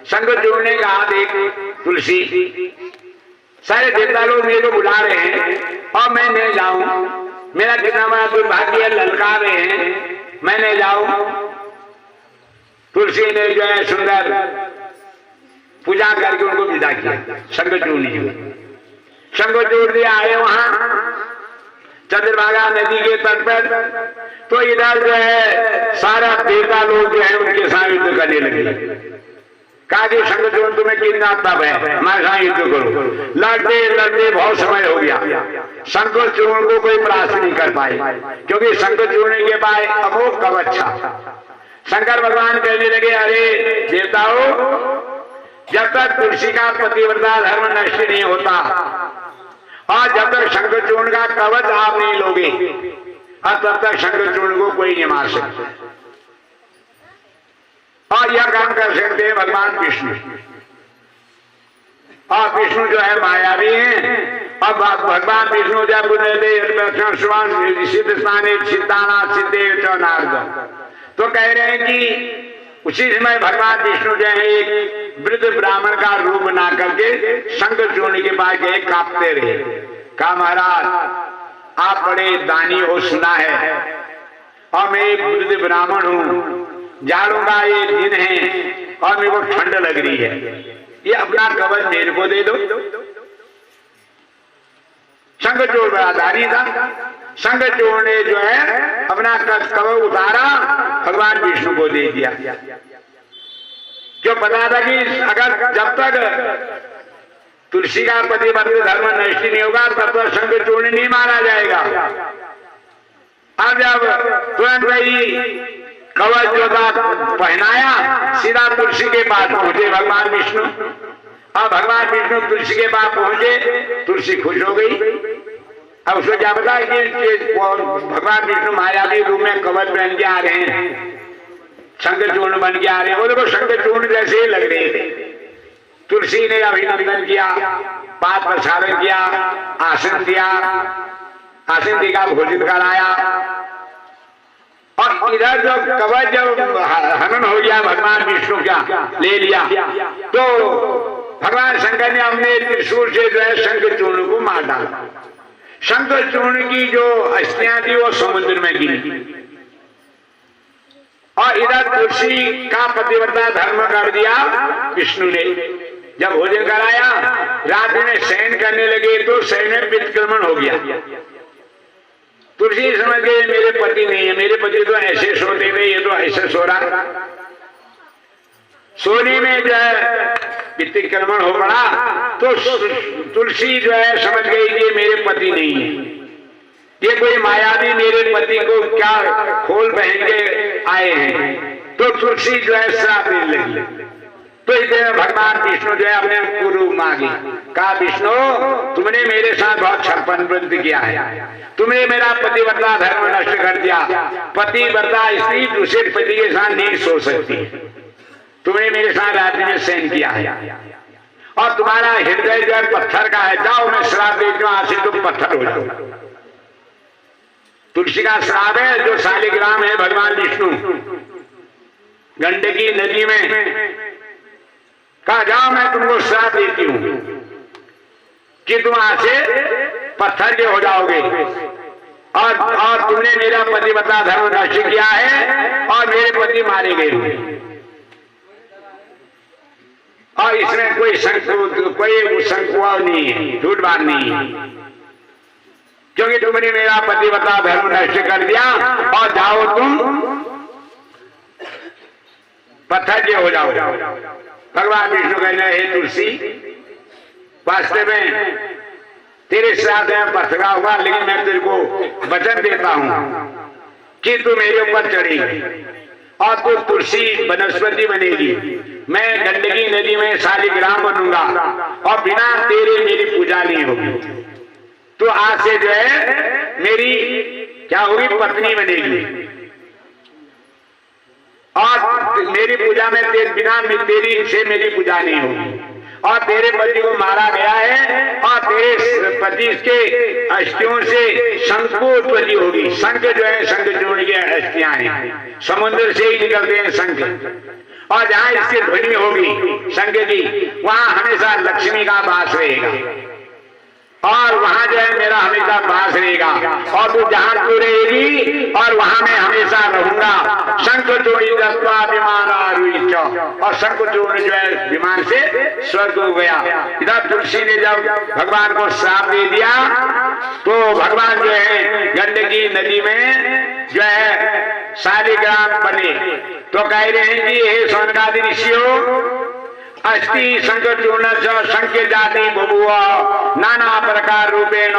शंखचूर्ण ने कहा देख तुलसी, सारे देवता लोग मेरे को बुला रहे हैं और मैं नहीं जाऊं, मेरा कितना बड़ा दुर्भाग्य ललकार रहे हैं, मैं नहीं जाऊं। तुलसी ने जो है सुंदर पूजा करके उनको विदा किया। शंखचूर्ण जी शंखचूर्ण आए वहां चंद्रभागा नदी के तट पर, तो इधर जो है सारा देवता लोग जो है उनके साथ युद्ध करने लगे। कहा कि शंखचूर्ण तुम्हें कितना तप है, हमारे साथ युद्ध करो। लड़ते लड़ते बहुत समय हो गया, शंखचूर्ण को कोई परास्त नहीं कर पाए, क्योंकि शंखचूर्ण के पास अमोघ कवच था। शंकर भगवान कहने लगे अरे देवताओं, जब तक तुलसी का पतिव्रता धर्म नष्ट नहीं होता और जब तक शंखचूर्ण का कवच आप नहीं लोगे और तब तक शंखचूर्ण को कोई नहीं मार सकता। और यह काम कर सकते हैं भगवान विष्णु, और विष्णु जो है मायावी हैं, अब भगवान विष्णु जब सिद्ध स्थाने सिद्धाना सिद्धे नारद, तो कह रहे हैं कि उसी समय भगवान विष्णु जो है एक वृद्ध ब्राह्मण का रूप बना करके शंकर चूर्ण के पास गए, कांपते रहे। कहा महाराज आप बड़े दानी हो, सुना है, और मैं एक वृद्ध ब्राह्मण हूँ, जाड़ों का ये दिन है और मेरे को ठंड लग रही है, ये अपना कवच मेरे को दे दो। शंखचूड़ बड़ा दानी था। शंखचूड़ ने जो है अपना कवच उतारा, भगवान विष्णु को दे दिया। जो पता था कि अगर जब तक तुलसी का पतिव्रत धर्म नष्ट नहीं होगा तब तक शंखचूड़ नहीं मारा जाएगा। अब जब तुरंत ही कवच जो था पहनाया, सीधा तुलसी के पास पहुंचे भगवान विष्णु। अब भगवान विष्णु तुलसी के पास पहुंचे, तुलसी खुश हो गई। अब उसको क्या पता कि भगवान विष्णु मायावी रूप में कवच पहन के आ रहे हैं, शंखचूर्ण बन के आ रहे हैं। वो देखो शंखचूर्ण जैसे ही लग रहे थे। तुलसी ने अभिनंदन किया, पाद प्रसारण किया, आसन दिया, आसन देकर भोजन कराया। और इधर जो कवच जब हनन हो गया भगवान विष्णु का ले लिया, तो भगवान शंकर ने अपने त्रिशूल से जो है शंखचूर्ण को मार डाला। शंखचूर्ण की जो अस्थियां थी वो समुद्र में गिरी। और इधर तुलसी का पतिव्रता धर्म कर दिया विष्णु ने। जब भोजन कराया, रात्रि में शयन करने लगे तो शयन में वित्क्रमण हो गया। तुलसी समझ गए मेरे पति नहीं है, मेरे पति तो ऐसे सोते थे, ये तो ऐसे सो रहा। सोने में जो है वित्क्रमण हो पड़ा, तो तुलसी जो है समझ गई कि मेरे पति नहीं है, ये कोई मायावी मेरे पति को क्या खोल पहन के आए हैं। तो तुलसी जो है श्राप देने लगी। तो इधर भगवान विष्णु जो है अपने गुरु मांगी, कहा विष्णु तुमने मेरे साथ बहुत छप्पन वृत्ति किया है, तुमने मेरा पतिव्रता धर्म नष्ट कर दिया। पतिव्रता स्त्री दूसरे पति के साथ नहीं सो सकती, तुमने मेरे साथ रात्रि में शयन किया है, और तुम्हारा हृदय जो है पत्थर का है। जाओ मैं श्राप देती हूँ, आज से तुम पत्थर हो जाओ। तुलसी का श्राप है जो शालिग्राम है भगवान विष्णु गंडकी नदी में, कहा जाओ मैं तुमको श्राप देती हूं कि तुम आज से पत्थर के हो जाओगे, और तुमने मेरा पतिव्रता धर्म नष्ट किया है और मेरे पति मारे गए हुए। और इसमें कोई संकुआ नहीं है, झूठ बात नहीं है, क्योंकि तुमने मेरा पतिव्रता धर्म नष्ट कर दिया, और जाओ तुम पत्थर के हो जाओ। भगवान विष्णु कहने हे तुलसी, वास्तव में तेरे साथ में पत्थर होगा, लेकिन मैं तेरे को वचन देता हूं कि तू मेरे ऊपर चढ़ेगी और तू तुलसी वनस्पति बनेगी। मैं गंडकी नदी में शालिग्राम बनूंगा और बिना तेरे मेरी पूजा नहीं होगी। तो आज से जो है मेरी क्या होगी, पत्नी बनेगी, और मेरी पूजा में बिना तेरी से मेरी पूजा नहीं होगी। और तेरे पति को मारा गया है, और तेरे पति के अस्थियों से शंख को उत्पत्ति होगी। शंख जो है शंखचूर्ण की अस्थियां हैं, समुद्र से ही निकलते हैं शंख, और जहां इसकी ध्वनि होगी शंख की, वहां हमेशा लक्ष्मी का वास रहेगा, और वहां जो है मेरा हमेशा वास रहेगा। और तू जहां तू रहेगी और वहां मैं हमेशा रहूंगा। शंखचूड़ विमान, और शंखचूड़ जो है विमान से स्वर्ग हो गया। इधर तुलसी ने जब भगवान को श्राप दे दिया, तो भगवान जो है गंडकी नदी में जो है शालिग्राम बने। तो कह रहे हैं कि हे सौनकादि ऋषियों, अस्ति शंखचूर्ण शंख जाति बभुआ नाना प्रकार रूपेण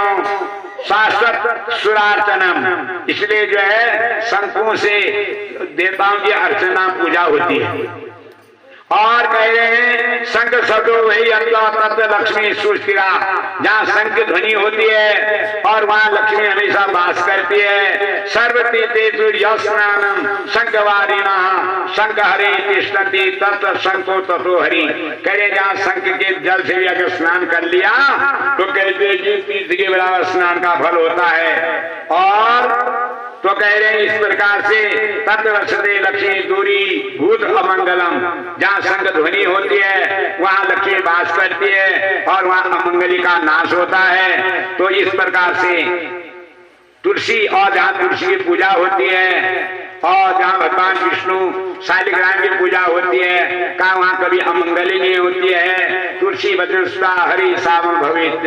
शाश्वत सुरार्चनम। इसलिए जो है शंखों से देवताओं की अर्चना पूजा होती है, और कह रहे हैं शंख शब्दो वही अल्लाह तत्व लक्ष्मी सुस्थिरा, जहाँ शंख ध्वनि होती है और वहाँ लक्ष्मी हमेशा वास करती है। सर्वतीर्थेषु यस्नानम शंखवारिणा शंख हरे तिष्ठति तत्र शंखो ततो हरि। कह रहे जहाँ शंख के जल से भी अगर स्नान कर लिया तो कहते कि तीर्थ के बराबर स्नान का फल होता है। और तो कह रहे हैं इस प्रकार से तत्वशते लक्ष्मी दूरी भूत अमंगलम, जहाँ शंख ध्वनि होती है वहाँ लक्ष्मी वास करती है और वहाँ अमंगली का नाश होता है। तो इस प्रकार से तुलसी, और जहाँ तुलसी की पूजा होती है और जहाँ भगवान विष्णु शालिग्राम की पूजा होती है, कहाँ वहाँ कभी अमंगली नहीं होती है। तुलसी वज्रस्ता हरि सावन भवेत्।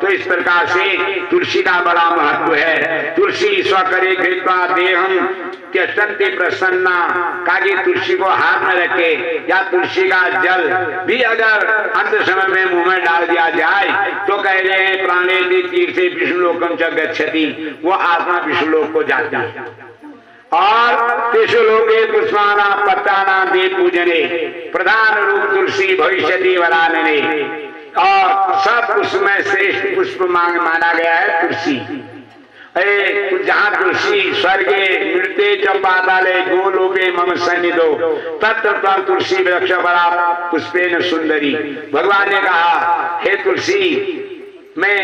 तो इस प्रकार से तुलसी का बड़ा महत्व है। तुलसी स्वकरे कृत्वा देहम त्यजन्ति प्रसन्ना, कागी तुलसी को हाथ में रखे या तुलसी का जल भी अगर अंत समय में मुंह में डाल दिया जाए तो कह रहे हैं प्राणेति तीर्थे विष्णुलोकम च गच्छति, वो आत्मा विष्णुलोक को जाती है। और त्रिशुलोके पुष्पाना पत्ताना दे पूजने प्रधान रूप तुलसी भविष्यति वरानने, और सब पुष्प में श्रेष्ठ पुष्प माना गया है तुलसी। जहाँ तुलसी स्वर्गे मृत्ये च पाताले गोलोके मम सन्निधो तत्र तुलसी वृक्ष बड़ा पुष्पेन सुंदरी। भगवान ने कहा हे तुलसी, मैं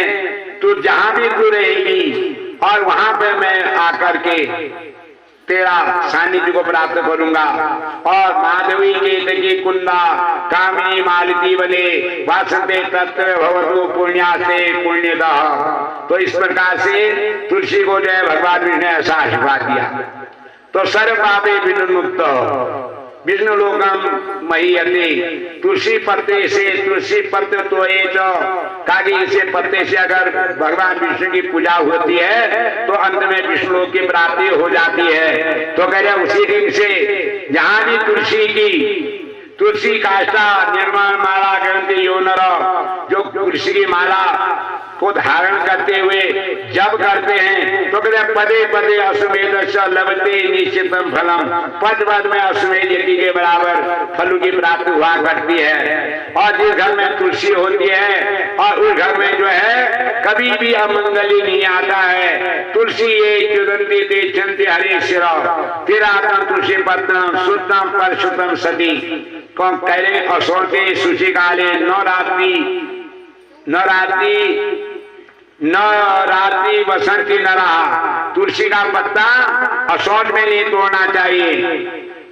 तू जहाँ भी तू रहेगी और वहां पे मैं आकर के तेरा सानिध्य को प्राप्त करूंगा। और माधवी केतकी कुंदा कामिनी मालती बने वासंते तत्र भवतु पुण्यासे पुण्यदः। तो इस प्रकार से तुलसी को जो है भगवान विष्णु ने ऐसा आशीर्वाद दिया। तो सर्व पापे विमुक्त विष्णु लोकम महीयते, तुलसी पत्ते से तुलसी पत्र तो कागी से पत्ते से अगर भगवान विष्णु की पूजा होती है तो अंत में विष्णु लोक की प्राप्ति हो जाती है। तो कह रहे उसी दिन से जहां भी तुलसी काष्ठा निर्माण माला ग्रंथि यो नर, जो तुलसी की माला को धारण करते हुए जब करते हैं तो कहते पदे पदे अश्वमेध लभते निश्चितम फलम, पद पद में अश्वमेध यज्ञ के बराबर फलों की प्राप्ति हुआ करती है। और जिस घर में तुलसी होती है और उस घर में जो है कभी भी अमंगली नहीं आता है। तुलसी एक चुदंती ते चंती हरे शिरा तेरा तुलसी पत्रम शुद्धम परशुद्धम सती। कौन कह रहे असोते सुशी काले नवरात्रि बसंती न रहा। तुलसी का पत्ता असौट में नहीं तोड़ना चाहिए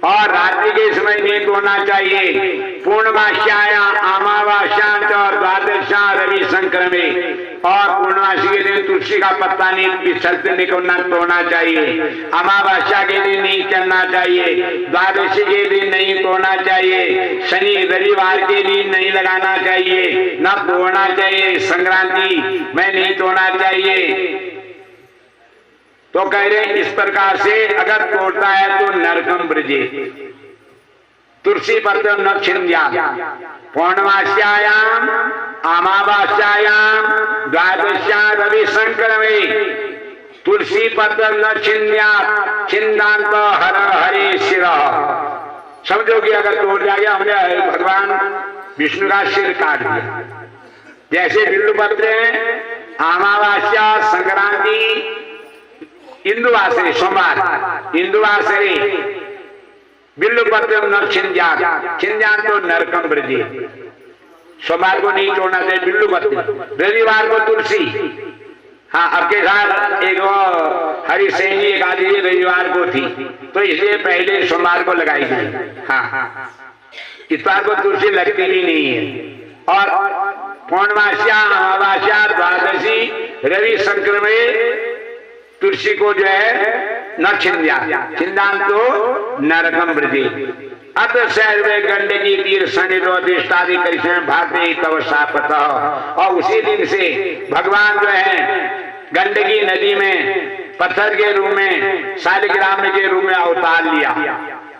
और रात्रि के समय नहीं तोड़ना चाहिए। पूर्णमास्याया अमावास्या और द्वादशा रवि संक्रमे, और पूर्णमासी के दिन तुलसी का पत्ता नहीं बिछलते निकलना तोड़ना चाहिए। अमावस्या के दिन नहीं चलना चाहिए, द्वादशी के दिन नहीं तोड़ना चाहिए, शनि रविवार के दिन नहीं लगाना चाहिए, न तोड़ना चाहिए, संक्रांति में नहीं तोड़ना चाहिए। तो कह रहे इस प्रकार से अगर तोड़ता है तो नरकम ब्रजे। तुलसी पत्र न छिंद्या पौर्णमास्यायाम अमावास्यायाम द्वादश्या रवि संक्रमे तुलसी पत्र न छिंद्या छिंदांत हर हरे शिर। समझो कि अगर तोड़ जाएगा हमने भगवान विष्णु का सिर काट दिया। जैसे बिल्लू पत्र अमावास्या संक्रांति इंदुवासरी सोमवार इंदुवासरी बिल्लु पत्र न छिंजान तो नरकम ब्रजे। सोमवार को नहीं तोड़ना चाहिए बिल्लु पत्र, रविवार को तुलसी। हाँ अब के साथ एक हरि सैनी एकादशी रविवार को थी तो इसलिए पहले सोमवार को लगाई गई। हाँ इस बार को तुलसी लगती भी नहीं है। और पौर्णमास्या अमावास्या द्वादशी रवि संक्रमे तुलसी को जो है न छिंदान तो नरकम ब्रजे। अत सर्वे गंडकी तीर सनिधो अधिष्ठादि करिष्मे भागते तव शापत। और उसी दिन से भगवान जो है गंडकी नदी में पत्थर के रूप में शालिग्राम के रूप में अवतार लिया।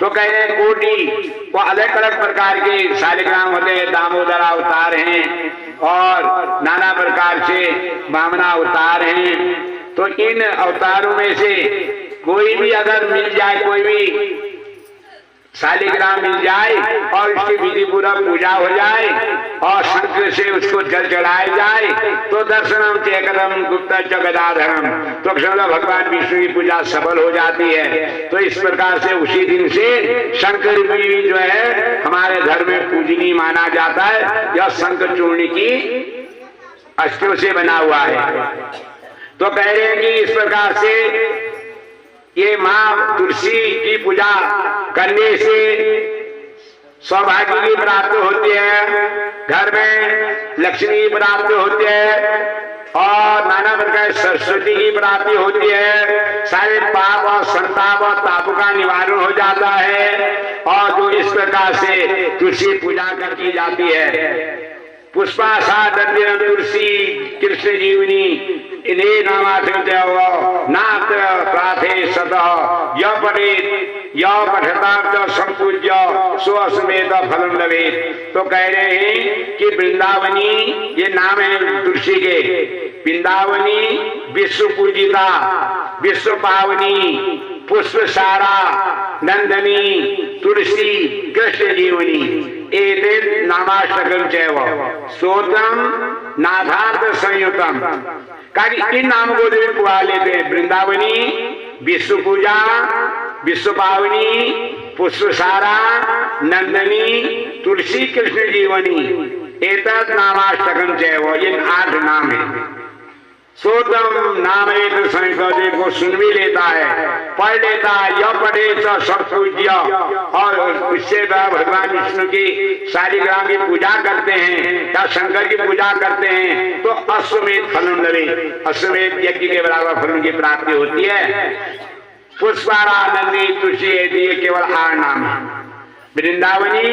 तो कह रहे कोटि वो अलग अलग प्रकार के शालिग्राम होते हैं, दामोदर अवतार हैं और नाना प्रकार से वामना अवतार हैं। तो इन अवतारों में से कोई भी अगर मिल जाए, कोई भी शालिग्राम मिल जाए और उसकी विधि पूर्वक पूजा हो जाए और शंकर से उसको जल चढ़ाया जाए तो दर्शनम चेकरम गुप्ता च गदाधरम, तो भगवान विष्णु की पूजा सफल हो जाती है। तो इस प्रकार से उसी दिन से शंकर भी जो है हमारे धर्म में पूजनीय माना जाता है। यह शंकर चूर्ण की अष्टों से बना हुआ है। तो कह रहे हैं कि इस प्रकार से ये मां तुलसी की पूजा करने से सौभाग्य की प्राप्त होती है, घर में लक्ष्मी की प्राप्ति होती है और नाना प्रकार सरस्वती की प्राप्ति होती है। सारे पाप और संताप और तापों का निवारण हो जाता है। और जो इस प्रकार से तुलसी पूजा कर की जाती है, पुष्पाशा दंडिन तुलसी कृष्ण जीवनी इन्हें नाथ प्राथे सतः यह पठता संपूज्य स्वस्मेत फलम लवेत। तो कह रहे हैं कि वृंदावनी ये नाम है तुलसी के। वृंदावनी विश्व पूजिता, विश्व पावनी, पुष्प सारा, नंदनी, तुलसी, कृष्ण जीवनी, एते नामाष्टकम चैव सोतम नाथार्थ संयुतम। इन नाम को जो पुआ लेते हैं, वृंदावनी, विश्व पूजा, विश्व पावनी, पुष्प सारा, नंदनी, तुलसी, कृष्ण जीवनी, एतत् नामाष्टकम चैव, ये 8 नाम है। सोतम नाम एक संयुक्त को सुन भी लेता है, पढ़ लेता है, यह पढ़े तो सब पूज्य। और उससे भगवान विष्णु की शालिग्राम की पूजा करते हैं या शंकर की पूजा करते हैं तो अश्वमेध फलम लवे, अश्वमेध यज्ञ के बराबर फलों की प्राप्ति होती है। पुष्पारा, नंदी, तुलसी, ये केवल 8 नाम है। वृंदावनी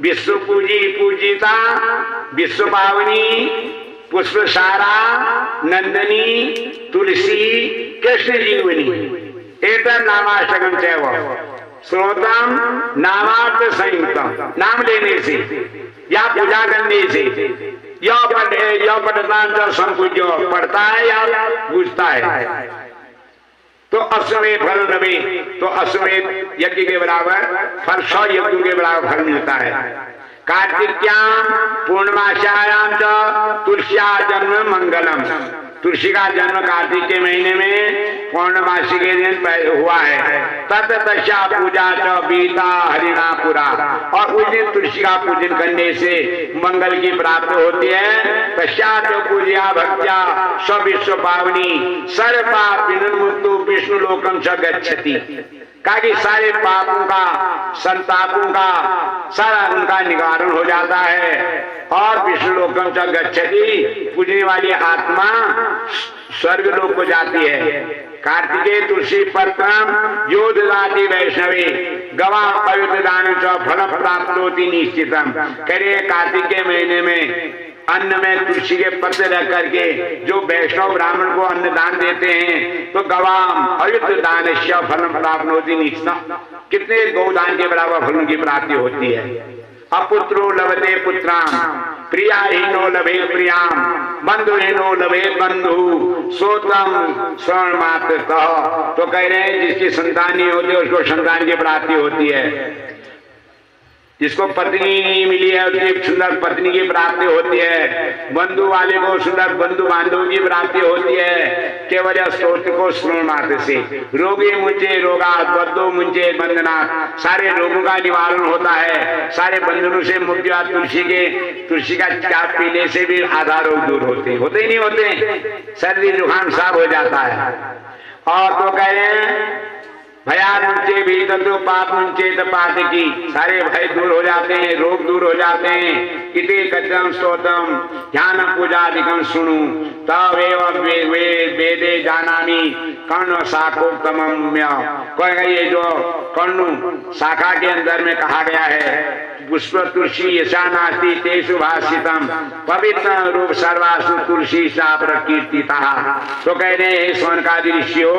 विश्व पूजिता, विश्व पावनी, पुष्प सारा, नंदनी, तुलसी, कृष्ण जीवनी, एक नामाष्टकम चैव श्रोतम नामार्थ संयुक्तम। नाम लेने से या पूजा करने से यह पढ़ता संपूज्य पढ़ता है या पूछता है तो अश्वमेध फल रवि, तो अश्वमेध यज्ञ के बराबर फल 100 यज्ञों के बराबर फल मिलता है। कार्तिक्याम पूर्णमास्याम च तुलसिया जन्म मंगलम। तुलसी का जन्म कार्तिक के महीने में पूर्णमासी के दिन हुआ है। तत्तशा पूजा च बीता हरिणा पुरा, और उस दिन तुलसी का पूजन करने से मंगल की प्राप्ति होती है। पश्चात पूजा भक्त्या स्व विश्व पावनी सर्व पाप विमुक्तो विष्णु लोकम च गच्छति। कि सारे पापों का, संतापों का सारा उनका निवारण हो जाता है और विष्णु लोकम च गच्छति, पूजने वाली आत्मा स्वर्ग लोक को जाती है। कार्तिके तुलसी पत्रम यो ददाति वैष्णवे गवा पवित्र दान च फल प्राप्त होती निश्चितम। करिए कार्तिक के महीने में अन्न में तुलसी के पत्ते रख करके जो वैष्णव ब्राह्मण को अन्न दान देते हैं तो गवाम अयुक्त दान फलम प्राप्त होती निश्चितम। कितने गौदान के बराबर फलों की प्राप्ति होती है। अपुत्रो लभते पुत्राम, प्रियाहीनो लभे प्रियाम, बंधुहीनो लभे बंधु, सोतम स्वर्ण मात्र। तो कह रहे हैं जिसकी संतान नहीं होती उसको संतान की प्राप्ति होती है। जिसको पत्नी नहीं मिली है उसकी सुंदर पत्नी की प्राप्ति होती है। बंधु वाले को सुंदर बंधु बांधव की प्राप्ति होती है। केवल स्तोत्र को श्रवण मात्र से रोगी मुंचे रोगात बद्धो मुंचे बंधनात्, सारे रोगों का निवारण होता है, सारे बंधनों से मुक्ति। तुलसी का चाप पीने से भी आधा रोग दूर होते ही नहीं होते, सर्दी जुकाम साफ हो जाता है। और तो कह रहे हैं भया मुंचे भी तो पाप मुंचे पाप की, सारे भय दूर हो जाते हैं, रोग दूर हो जाते हैं। इति कथम स्तोत्रम ध्यान पूजादिकम सुनु तवेव वेदे जानामि कर्ण शाखोत्तमम्य। ये जो कर्ण शाखा के अंदर में कहा गया है पुष्प तुलसी यशा नास्ति तेषु भाषितम पवित्र रूप सर्वासु तुलसी सा प्रकीर्तिता। तो कह रहे हैं स्वर्णकादि ऋषियों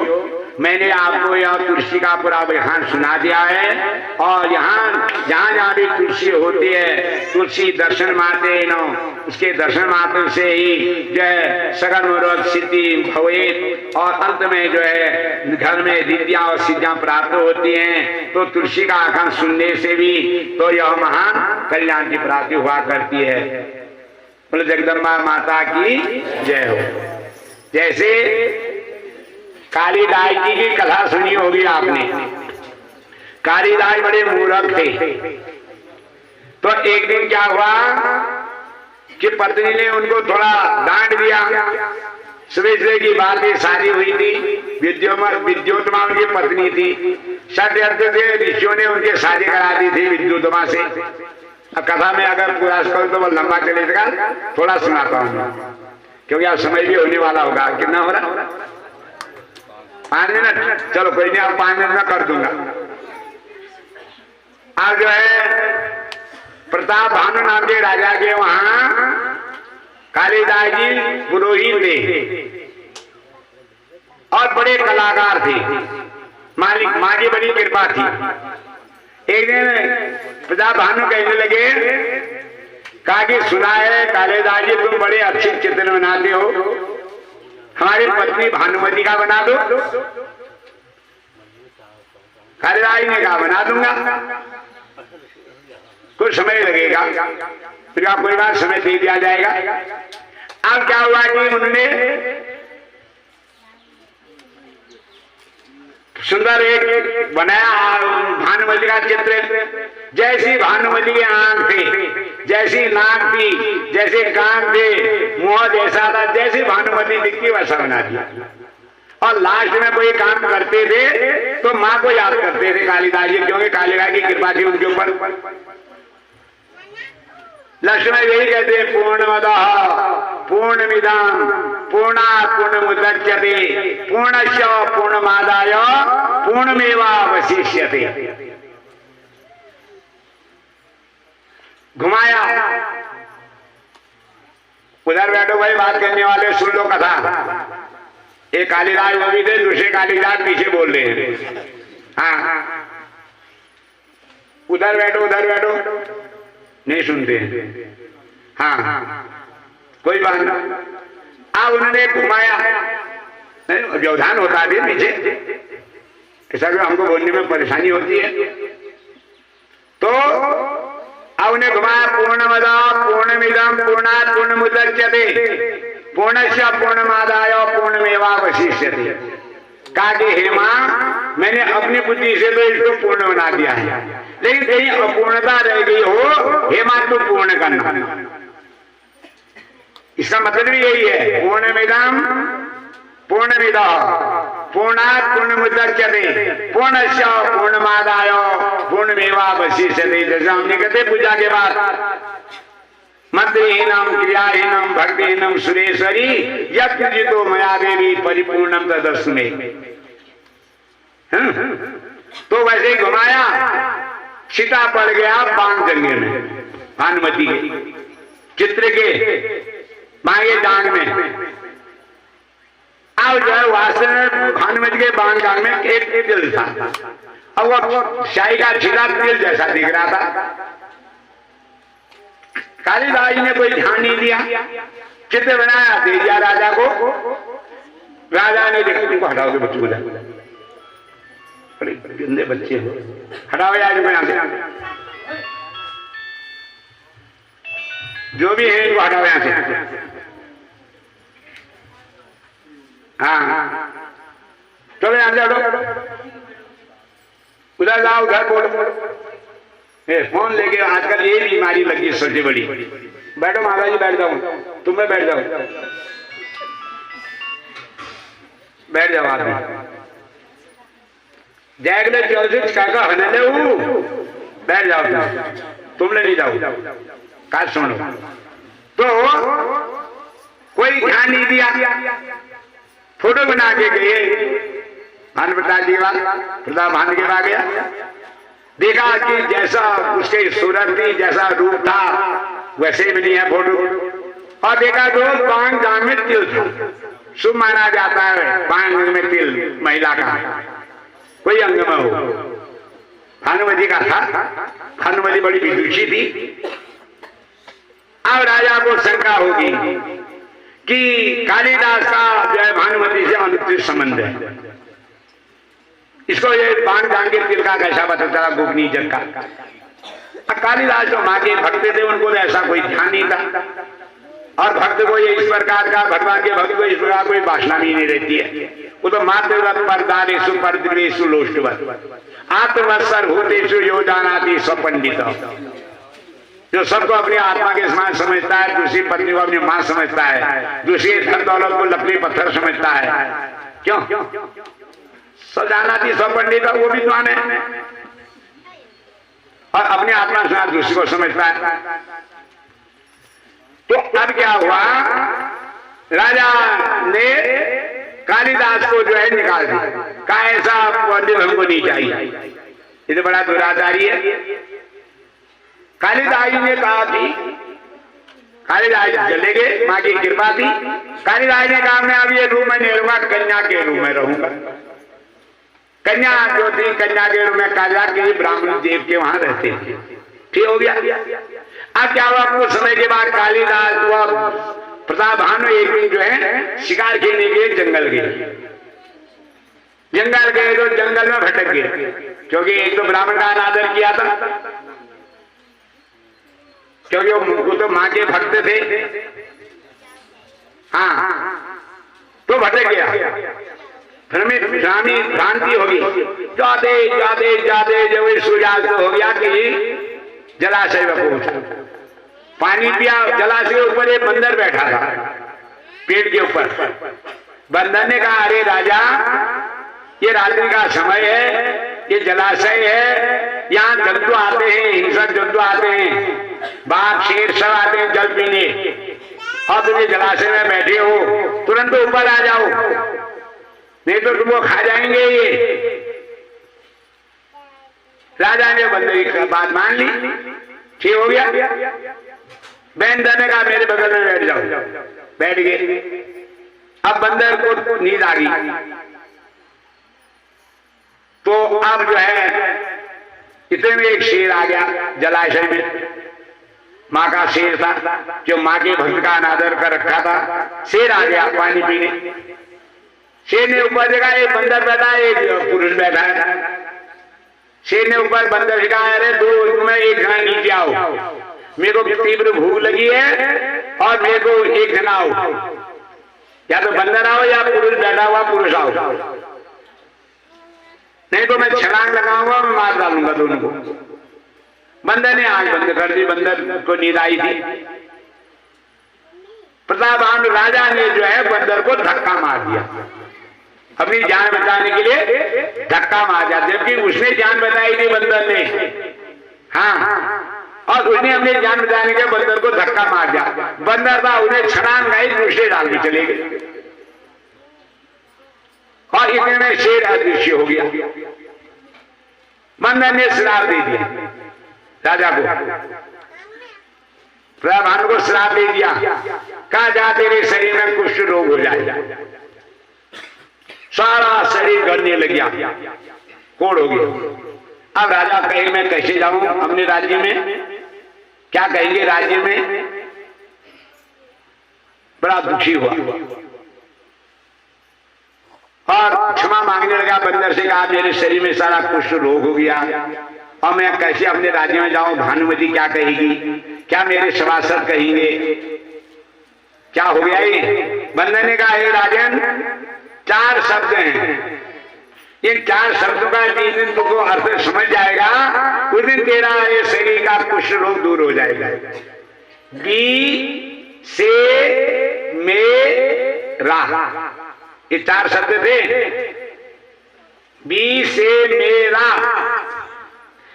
मैंने आपको यह तुलसी का पूरा विधान सुना दिया है। और यहाँ जहाँ जहाँ भी तुलसी होती है, तुलसी दर्शन माते न, उसके दर्शन मात्र से ही जो है सगल मनोरथ सिद्धि भवेत, और अंत में जो है घर में रिद्धियां और सिद्धियां प्राप्त होती हैं। तो तुलसी का आखंड सुनने से भी तो यह महान कल्याण की प्राप्ति हुआ करती है। बोले जगदम्बा माता की जय हो। जैसे कालिदास जी की कथा सुनी होगी आपने। कालिदास बड़े मूर्ख थे। तो एक दिन क्या हुआ कि पत्नी ने उनको थोड़ा डांट दिया। सुबह की बात है, शादी हुई थी, विद्योत्मा उनकी पत्नी थी। सत्य थे, ऋषियों ने उनकी शादी करा दी थी विद्योत्मा से। अब कथा में अगर पूरा करूं तो वो लंबा चलेगा, थोड़ा सुनाता हूं क्योंकि आप समय भी होने वाला होगा। कितना हो रहा? 5 मिनट? चलो कोई नहीं, आप 5 मिनट में कर दूंगा। अब जो है प्रताप भानु नाम के राजा के वहां कालिदास जी पुरोहित थे और बड़े कलाकार थे। मालिक माँ की बड़ी कृपा थी। एक दिन प्रताप भानु कहने लगे, कहा कि सुना है कालिदास जी तुम बड़े अच्छे चित्र बनाते हो, हमारी पत्नी भानुमति का बना दो। कालिदास ने कहा बना दूंगा, कुछ समय लगेगा, फिर आप कोई बात समय दे दिया जाएगा। अब क्या हुआ कि उन्होंने सुंदर एक बनाया भानुमति का चित्र। जैसी भानुमति की आंख थी, जैसी नाक थी, जैसे कान थे, मुंह जैसा था, जैसी भानुमति दिखती वैसा बना दिया। और लास्ट में कोई काम करते थे तो माँ को याद करते थे कालिदास जी, क्योंकि कालिदास की कृपा थी उनके ऊपर। लक्ष्मण यही कहते हैं, पूर्णमदः पूर्णमिदं पूर्णात् पूर्णमुदच्यते पूर्णस्य पूर्णमादाय पूर्णमेवावशिष्यते। घुमाया, उधर बैठो भाई, बात करने वाले सुन लो कथा। एक कालिदास वो भी थे, दूसरे कालिदास पीछे बोल रहे हैं। हाँ, उधर बैठो, उधर बैठो, नहीं सुनते हैं। हाँ, कोई बात नहीं। अब उन्होंने घुमाया, व्यवधान होता है नीचे, ऐसा कि हमको बोलने में परेशानी होती है। तो अब उन्हें घुमाया, पूर्णमदः पूर्णमिदं पूर्णात् पूर्णमुदच्यते पूर्णस्य पूर्णमादाय पूर्णमेवावशिष्यते। कहा कि हे मां, मैंने अपनी बुद्धि से तो इसको पूर्ण बना दिया है, लेकिन कहीं अपूर्णता रह गई हो, हे मां तू पूर्ण करना। इसका मतलब भी यही है, पूर्णमिदं पूर्णमिदः पूर्णात् पूर्णमुदच्यते पूर्णस्य पूर्णमादाय पूर्णमेवावशिष्यते। जैसे हमने कहते पूजा के बाद मंत्रहीनम क्रियाहीनम भक्तिहीनम सुरेश्वरी यत्कृतो मया देवी परिपूर्णम तदस्तु मे। तो वैसे घुमाया, सीता पड़ गया बाण जंगे में, भानुमति के चित्र के मांगे डांग में। अब जो है वास्तव में भानुमति के बाण डांग में एक तिल था। अब वो शाही का छिला तिल जैसा दिख रहा था। कालिदास ने कोई ध्यान नहीं दिया, चित्र बनाया, दे दिया राजा को। राजा ने देखा, तुमको हटाओ के बच्चों को, बड़े गंदे बच्चे हो, हटाओ यार इनको यहां से, जो भी है इनको हटाओ यहां से। हाँ, चलो यहां से हटो, उधर जाओ, उधर बोलो। फोन लेके आजकल ये बीमारी लगी सबसे बड़ी। बैठो माता जी, बैठ जाओ, तुम बैठ जाओ, बैठ जाओ आदमी। जैगले चौधरी काका हने ले, बैठ जाओ, तुम ले नहीं जाओ। काज सुनो। तो कोई ध्यान नहीं दिया, फोटो बना के गए भानु प्रताप जी, प्रताप भानु के पास गया, देखा कि जैसा उसके सूरत थी, जैसा रूप था, वैसे भी नहीं है फोटो। और देखा तो बाण जान में तिल था। शुभ माना जाता है। 5 अंग में तिल महिला का कोई अंग में हो। भानुमति का था, भानुमति बड़ी विदुषी थी। अब राजा को शंका होगी कि कालिदास का जो है भानुमति से अनुचित संबंध है। इसको ये बाण जान के तिल का कैसा पता चला गोपनीय जग का। कालिदास जो माँ के भक्त थे उनको तो ऐसा कोई ध्यान नहीं था, और भक्त को ये इस प्रकार का, भगवान के भक्त को इस प्रकार कोई वासना भी नहीं रहती है। वो तो मातृवत परदारेषु परद्वेषु लोष्टवत आत्मवत्सर भूतेषु यो जानाति स्वपंडित। जो सबको अपनी आत्मा के समान समझता है, दूसरी पत्नी को अपनी मां समझता है, दूसरी धन दौलत को लकड़ी पत्थर समझता है। क्यों? सजानाति स्वपंडित, वो विद्वान है और अपने आत्मा के साथ दूसरी को समझता है। तो अब क्या हुआ, राजा ने कालिदास को जो है निकाल दिया। कहा ऐसा पंडित हमको नहीं चाहिए, ये तो बड़ा दुराचारी है। कालिदास जी ने कहा कि कालिदास चले गए, माँ की कृपा थी। कालिदास ने कहा मैं अब ये रूम में नहीं रहूंगा, कन्या के रूम में रहूंगा। कन्या जो थी, कन्या के रूम में कालिदास के ब्राह्मण देव के वहां रहते थे। ठीक हो गया। अब क्या हुआ, कुछ समय के बाद कालिदास व प्रताप भानु एक दिन जो है शिकार खेलने के लिए जंगल गए। जंगल गए तो जंगल में भटक गए, क्योंकि एक तो ब्राह्मण का अनादर किया था, क्योंकि वो तो माँ के भक्त थे। हाँ, तो भटक गया। भ्रांति होगी। जाते जाते जाते जब सूर्यास्त हो गया कि जलाशय में पहुंचा, पानी पिया। जलाशय के ऊपर एक बंदर बैठा था, पेड़ के ऊपर। बंदर ने कहा अरे राजा, ये रात्रि का समय है, ये जलाशय है, यहाँ जंतु आते हैं, हिंसक जंतु आते हैं, बाघ शेर सब आते हैं जल पीने, और तुम जलाशय में बैठे हो, तुरंत ऊपर आ जाओ, नहीं तो तुमको खा जाएंगे ये। राजा ने बंदर की बात मान ली। ठीक हो गया। बंदर ने कहा मेरे बगल में बैठ जाओ। बैठ गए। अब बंदर को नींद आ गई, तो अब जो है इतने में एक शेर आ गया जलाशय में। माँ का शेर था, जो माँ के भक्त का अनादर कर रखा था। शेर आ गया पानी पीने। शेर ने ऊपर देखा एक बंदर बैठा है, एक पुरुष बैठा है। शेर ने ऊपर बंदर से कहा अरे दो में एक जना नीचे आओ, मेरे को तीव्र भूख लगी है और मेरे को एक जना आओ, या तो बंदर आओ या पुरुष बैठा हुआ पुरुष आओ, नहीं तो मैं छलांग लगाऊंगा, मैं मार डालूंगा दोनों को। बंदर ने आंख बंद कर दी। बंदर को नींद आई थी। प्रताप भानु राजा ने जो है बंदर को धक्का मार दिया, अपनी जान बचाने के लिए धक्का मार दिया, जबकि उसने जान बचाई थी बंदर ने। हाँ, और उसने अपनी जान बचाने के बंदर को धक्का मार दिया। बंदर था, उन्हें छलांग लगाई, दूसरे डाल के चले गए, और इतने में शेर अदृश्य हो गया। बंदर ने श्राप दे दिया राजा को, प्रताप भानु को श्राप दे दिया। कहा जा तेरे शरीर में कुष्ठ रोग हो जाएगा। सारा शरीर गलने लग गया, कोड़ हो गया। अब राजा कहे मैं कैसे जाऊं अपने राज्य में, क्या कहेंगे राज्य में। बड़ा दुखी हुआ और क्षमा मांगने लगा। बंदर से कहा मेरे शरीर में सारा कुष्ठ रोग हो गया और मैं कैसे अपने राज्य में जाऊं। भानुमति क्या कहेगी, क्या मेरे सभासद कहेंगे, क्या हो गया ये। बंदर ने कहा हे राजन, 4 शब्द हैं, इन 4 शब्दों का जिस दिन तुमको अर्थ समझ जाएगा उस दिन तेरा ये शरीर का कुष्ठ रोग दूर हो जाएगा। बी से में रा, ये 4 शब्द थे। बी से मेरा,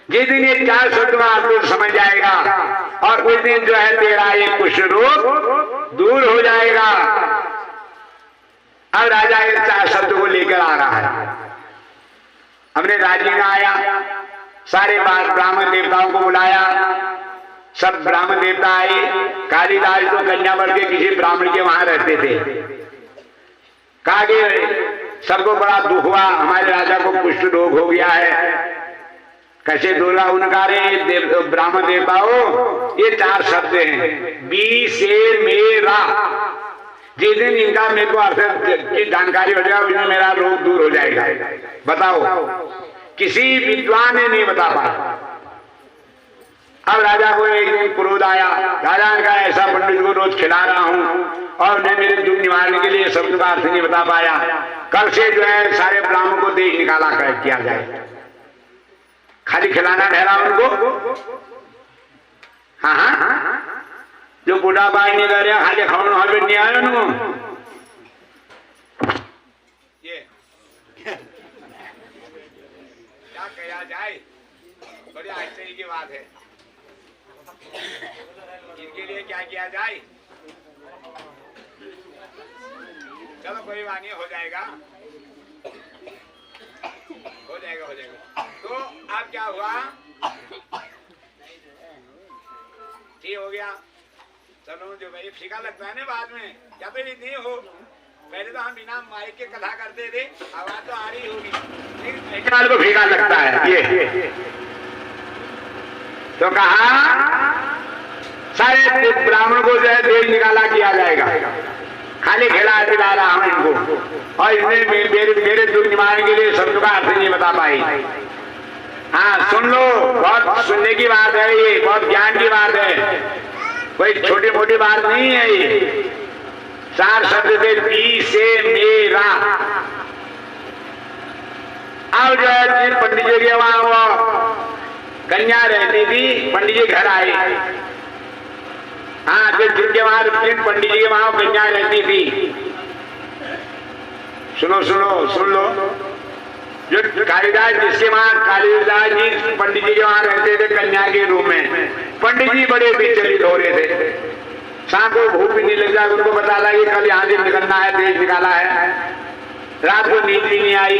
जिस दिन ये 4 शब्द का अर्थ समझ जाएगा और उस दिन जो है तेरा ये कुष्ठ रोग दूर हो जाएगा। अब राजा इस 4 शब्द को लेकर आ रहा है, अपने राज्य में आया। सारे ब्राह्मण देवताओं को बुलाया, सब ब्राह्मण देवता आए। कालिदास तो कन्यावर के किसी ब्राह्मण के वहां रहते थे। कहा कि सबको बड़ा दुख हुआ, हमारे राजा को कुष्ठ रोग हो गया है। कैसे बोला उनका रे ब्राह्मण देवताओं, ये 4 शब्द हैं, बी से मेरा। जिस दिन इनका मेरे को अर्थ की जानकारी हो जाएगा, उसमें मेरा रोग दूर हो जाएगा। बताओ, किसी विद्वान ने नहीं बता पाया। अब राजा को एक दिन क्रोध आया। राजा ने कहा ऐसा पंडित को रोज खिला रहा हूं और उन्हें मेरे दुख निवारने के लिए शब्द का अर्थ नहीं बता पाया। कल से जो है सारे ब्राह्मण को देश निकाला किया जाए, खाली खिलाना ठहरा उनको। हाँ हाँ, जो बूढ़ा बाई नहीं कर रहा खाली खाना हॉस्पिटल नहीं आया उनको। ये क्या कहा जाए, बड़ी आश्चर्य की बात है। इनके लिए क्या किया जाए? चलो कोई बात नहीं, हो जाएगा हो जाएगा हो जाएगा। तो अब क्या हुआ, ठीक हो गया। चलो जो भाई फीका लगता है ना बाद में, क्या तो नहीं हो। पहले तो हम बिना माइक के कथा करते थे, आवाज तो आ रही होगी, लेकिन को फीका लगता है। ये तो कहा सारे ब्राह्मण को जो है देश निकाला किया जाएगा, खाली खिला पिला रहा हूं इनको, और इसमें मेरे दुख निवारने के लिए शब्द का अर्थ नहीं बता पाई। हाँ सुन लो, बहुत सुनने की बात है, ये बहुत ज्ञान की बात है, कोई छोटी मोटी बात नहीं है। ये 4 शब्द थे, बी से मेरा। अब जो है जिन पंडित जी के वहां वो कन्या रहती थी, पंडित जी घर आए। हाँ, जो जिनके वहां जिन पंडित जी के वहां कन्या रहती थी, सुनो सुनो सुन लो, जो कालिदास जिसके वहां कालिदास जी पंडित जी के वहां रहते थे कन्या के रूप में, पंडित जी बड़े विचलित हो रहे थे। शाम को भूख भी नहीं लग जाए, उनको बता लगा कि कल यहाँ से निकलना है, देश निकाला है। रात को नींद भी नहीं आई।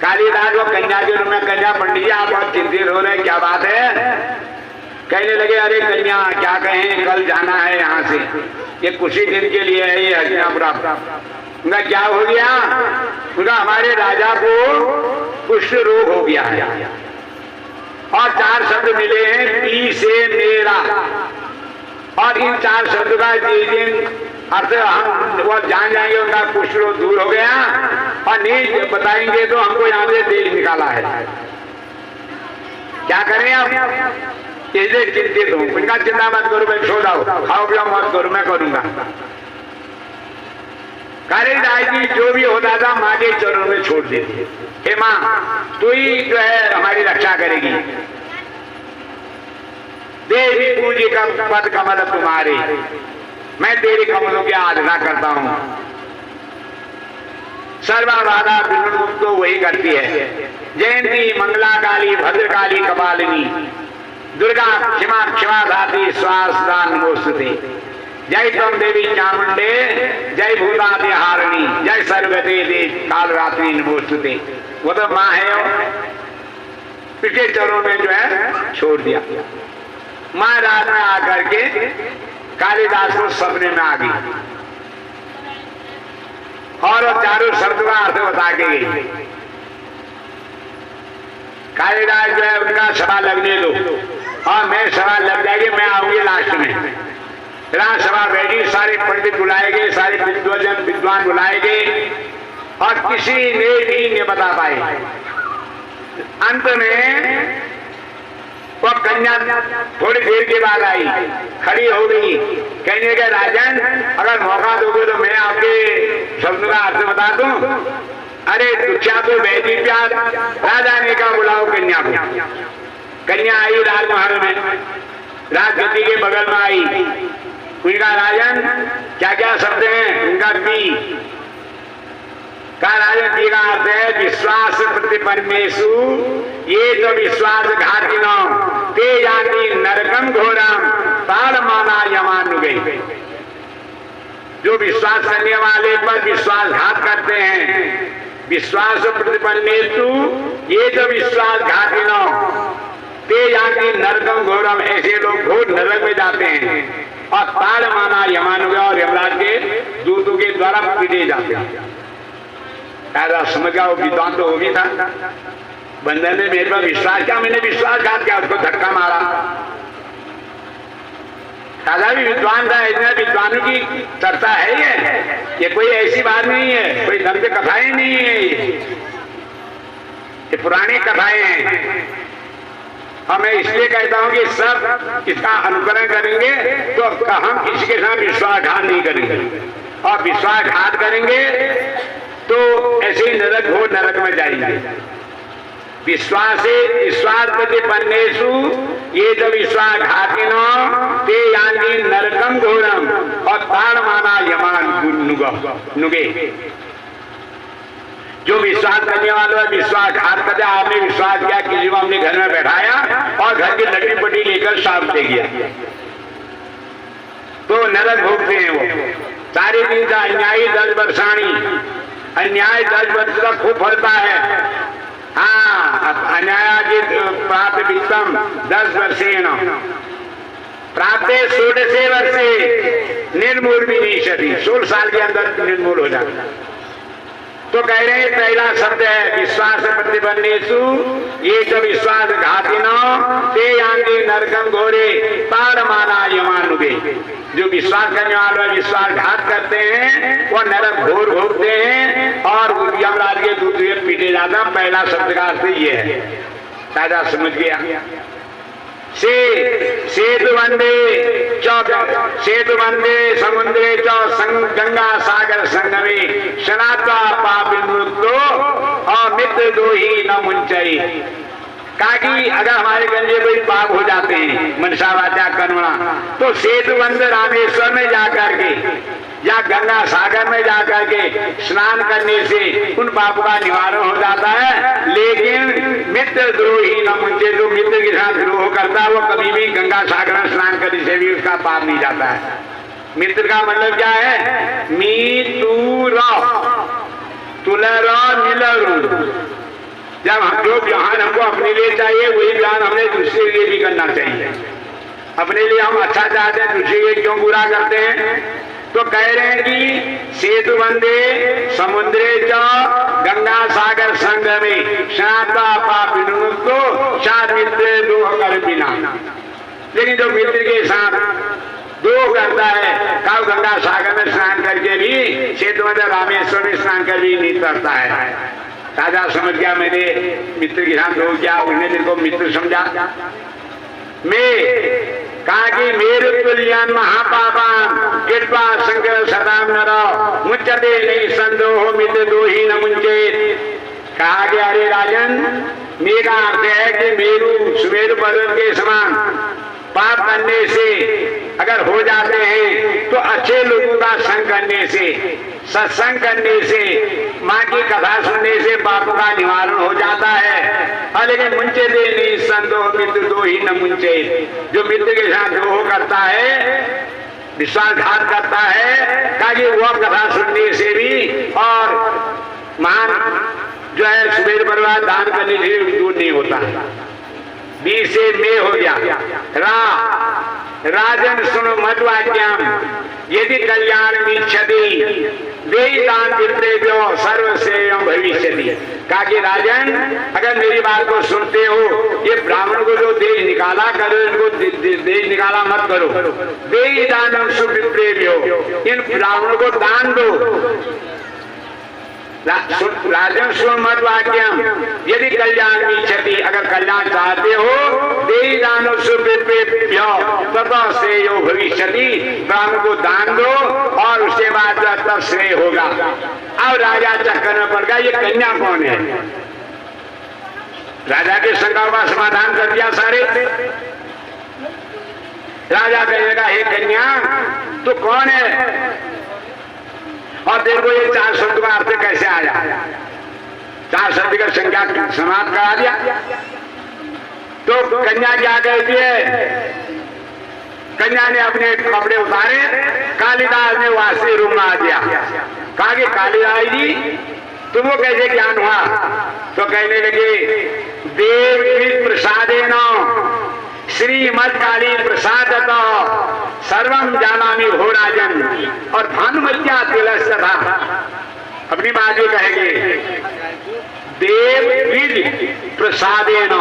कालिदास वो कन्या के रूप में, कन्या पंडित जी आप बहुत चिंतित हो रहे हैं, क्या बात है? कहने लगे अरे कन्या क्या कहें, कल जाना है यहाँ से, ये कुछ ही दिन के लिए है, ये हस्तिनापुर। उनका क्या हो गया? उनका हमारे राजा को कुष्ठ रोग हो गया है, और 4 शब्द मिले हैं, पी से मेरा। और इन 4 शब्द का जिस दिन अर्थ हम वो जान जाएंगे उनका कुष्ठ रोग दूर हो गया, और नहीं बताएंगे तो हमको यहाँ से देश निकाला है। क्या करें आप? इसलिए चिंतित हूं। उनका चिंता मत करो, मैं सो जाओ, खाओ पियो मत करो, मैं करूंगा। कालिदास जी जो भी होता था माँ के चरणों में छोड़ देते, हे माँ तू ही जो है हमारी रक्षा करेगी, देवी पूजी का पद कमल तुम्हारे, मैं तेरे कमलों की आराधना करता हूं। सर्वबाधा विमुक्त तो वही करती है, जयंती मंगला काली भद्रकाली कपालिनी दुर्गा क्षमा क्षमा धाती स्वास्थ्य नमोस्तुते। जय तम देवी चामुंडे, जय भूतादि हारिणी, जय सर्वते देव काल रात्रि नमोस्तुते। वो तो माँ है, उसके चरणों में जो है छोड़ दिया। माँ रात में आकर के कालिदास को सपने में आ गई और 4 शब्द का अर्थ बता के गई। कालिदास जो है उनका सभा लगने दो, और मैं सभा लग जाएगी, मैं आऊंगी लास्ट में। राज सभा बैठी, सारे पंडित बुलाए गए, सारे विद्वान बुलाए गए, और किसी ने भी नहीं बता पाए। अंत में वो कन्या थोड़ी देर के बाद आई, खड़ी हो गई, कहने के राजन अगर मौका दोगे तो मैं आपके शब्द का अर्थ बता दूं। अरे दुखिया तो बैठी प्यार, राजा ने कहा बुलाओ कन्या को। कन्या आई राजमहल में, राजगद्दी के बगल में आई। उनका राजन क्या क्या शब्द हैं? उनका पी का राजन जी का अर्थ है विश्वास प्रतिपन्नेषु ये तो विश्वास घातिनो ते याति नरकम घोरम ताड़ माना यमानुगई। जो विश्वास करने वाले पर विश्वासघात करते हैं, विश्वास प्रतिपन्नेषु ये तो विश्वासघातिनो ते याति नरकम घोरम, ऐसे लोग घोर नरक में जाते हैं और ताड़ माना यमानुगई, और यमराज के दूतों के द्वारा पीटे जाते हैं। राजा समझ गया वो विद्वान तो वो भी था। बंदर ने मेरे पर विश्वास किया, मैंने विश्वासघात किया, उसको धक्का मारा। राजा भी विद्वान था, इतने विद्वानों की चर्चा है। ये कोई ऐसी बात नहीं है, कोई दंत कथाएं नहीं है, ये पुरानी कथाएं हैं। और मैं इसलिए कहता हूं कि सब इसका अनुकरण करेंगे तो हम किसी के साथ विश्वासघात नहीं करेंगे, और विश्वासघात करेंगे तो ऐसे ही नरक हो, नरक में जाएंगे। विश्वास प्रतिपन्नेषु ये जब विश्वासघातिनो ते यान्ति नरकम घोरम और ताड़माना यमान नुगे। जो विश्वास करने वालों है विश्वासघात करते, आपने विश्वास किया, किसी को हमने घर में बैठाया और घर की लकड़ी पट्टी लेकर साफ दे गया तो नरक भोगते हैं वो। सारे दिन का अन्यायी 10 वर्षाणी, अन्याय 10 वर्ष तक खूब फलता है। हाँ, अन्याय प्राप्त वित्तम 10 वर्षेण प्राप्त 16 वर्षे निर्मूल भी नहीं सदी, 16 साल के अंदर निर्मूल हो जाता। तो कह रहे हैं पहला शब्द है विश्वास प्रतिपन्नेषु ये जो विश्वासघातिनो ते यान्ति नरकम घोरे ताड़माना यमानुगे। जो विश्वास करने वाले विश्वासघात करते हैं वो नरक घोर भोगते हैं और यमराज के दूत से पीटे जाता। पहला शब्द का अर्थ ये है, राजा समझ गया। सेतु वंदे समुद्रे चौ गंगा सागर संगमे शनात्वा पाप विमुक्तो और मित्र दो ही न मुंचई। काकी अगर हमारे गंजे कोई पाप हो जाते हैं मनसा वाचा कर्मणा तो सेतुबंध रामेश्वर में जाकर के या गंगा सागर में जाकर के स्नान करने से उन पापों का निवारण हो जाता है। लेकिन मित्र द्रोही न मुझे, जो मित्र के साथ द्रोह करता है वो कभी भी गंगा सागर में स्नान करने से भी उसका पाप नहीं जाता है। मित्र का मतलब क्या है? मी तू रू। जब हम जो ज्ञान हमको अपने लिए चाहिए वही ज्ञान हमें दूसरे के लिए भी करना चाहिए। अपने लिए हम अच्छा चाहते हैं, दूसरे के क्यों बुरा करते हैं? तो कह रहे हैं कि सेतु बंदे समुद्रे च गंगा सागर संगमे शांता पाप विमुक्तो सात मित्र दोह कर बिना। लेकिन जो मित्र के साथ दोह करता है कब गंगा सागर में स्नान करके भी सेतु बंदे रामेश्वर में स्नान कर भी नहीं करता है। राजा समझ गया मैंने मित्र के साथ दोह किया, उसने मेरे को मित्र समझा। मैं कहा कि मेरे तुल्यान महापापान कृपा संकर सदाम नरो मुच्यते नहीं संदोह मित्र दोही न मुंचे। कहा कि अरे राजन, मेरा अर्थ है कि मेरू सुमेरु पर्वत के समान पाप करने से अगर हो जाते हैं तो अच्छे लोगों का संग करने से, सत्संग करने से, माँ की कथा सुनने से पापों का निवारण हो जाता है। लेकिन मुंचे दे नहीं संदोह मित्र दो ही न मुंचे। जो मित्र के साथ द्रोह करता है, विश्वासघात करता है, ताकि वह कथा सुनने से भी और महान जो है सुमेर पर्वत दान करने से भी दूर नहीं होता। बी से में हो गया। राजन सुनो मध्वाक्यम यदि कल्याण इच्छति वेदान विप्रेभ्यो सर्वश्रेयम भविष्यति। कहा कि राजन, अगर मेरी बात को सुनते हो, ये ब्राह्मण को जो देश निकाला करो, इनको देश निकाला मत करो। वेदान सुविप्रेभ्यो, इन ब्राह्मणों को दान दो। राजन सुन मत वाक्यम यदि कल्याण इच्छति, अगर कल्याण चाहते हो, देई दानो सुविप्रेभ्यो ततो श्रेयो भविष्यति, ब्राह्मण को दान दो और उसके बाद तब श्रेय होगा। अब राजा चक्कर में पड़ गया, ये कन्या कौन है? राजा के शंका का समाधान कर दिया सारे। राजा कहेगा हे कन्या तो कौन है? और देखो ये 4 शब्द का अर्थ कैसे आया। 4 शब्द का संख्या समाप्त करा दिया। तो कन्या क्या कहती है? कन्या ने अपने कपड़े उतारे, कालिदास ने वासी रूम में आ दिया। कहा कि कालिदास जी तुमको कैसे ज्ञान हुआ? तो कहने लगे देव प्रसादेन श्रीमद काली प्रसाद सर्वम जानामि हो राजन। और भानुमत्या तिलस्य था, अपनी बात जो कहेंगे, देव बीज प्रसादेन,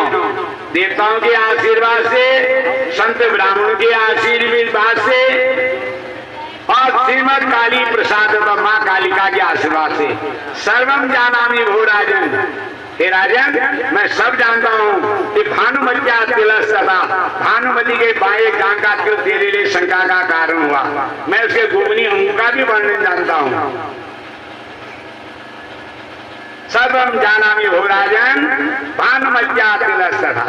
देवताओं के आशीर्वाद से, संत ब्राह्मणों के आशीर्वाद से और श्रीमद काली प्रसाद मां कालिका के आशीर्वाद से सर्वम जानामि भो राजन। हे राजन, मैं सब जानता हूँ कि भानुमत्या तिलस्तथा, भानुमति के बाएं गां का तिल तेरे लिए शंका का कारण हुआ। मैं उसके गोपनीय अंग का भी वर्णन जानता हूँ। सर्वम जानामि भो राजन भानुमत्या तिलस्तथा।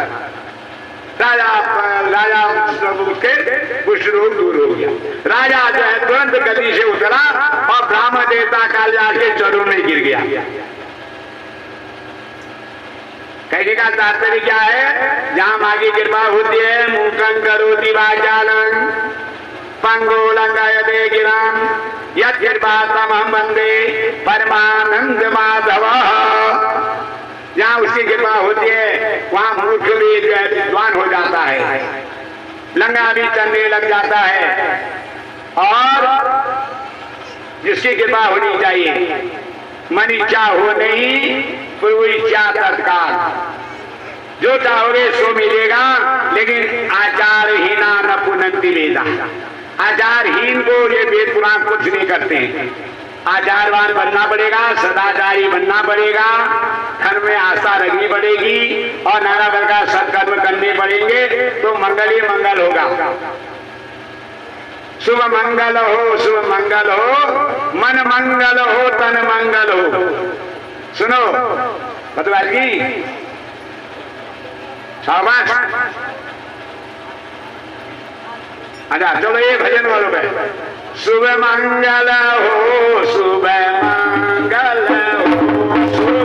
राजा के कुष्ठ रोग दूर हो गया। राजा जो है तुरंत गद्दी से उतरा और ब्राह्मण देवता काल जाके चरणों में गिर गया। कहने का तात्पर्य क्या है? जहां मां की कृपा होती है, मूकं करोति वाचालं पंगोलंघयते गिराम यत् कृपातमहं वंदे परमानंद माधव। जहां उसकी कृपा होती है वहां मूर्ख भी विद्वान हो जाता है, लंगा भी चलने लग जाता है। और जिसकी कृपा होनी चाहिए, मन इच्छा हो नहीं प्रभु इच्छा तत्काल, जो चाहोगे सो मिलेगा। लेकिन आचारहीना न पुनंति वेदा, आचारहीन को ये वेद पुराण कुछ नहीं करते हैं। आचारवान बनना पड़ेगा, सदाचारी बनना पड़ेगा, धर्म में आस्था रखनी पड़ेगी और नाना प्रकार सत्कर्म करने पड़ेंगे, तो मंगल ही मंगल होगा। शुभ मंगल हो, शुभ मंगल हो, मन मंगल हो, तन मंगल हो। सुनो भद्रवाज जी, शाबाश। अच्छा चलो ये भजन वालों पे, शुभ मंगल हो, शुभ मंगल हो, शुभ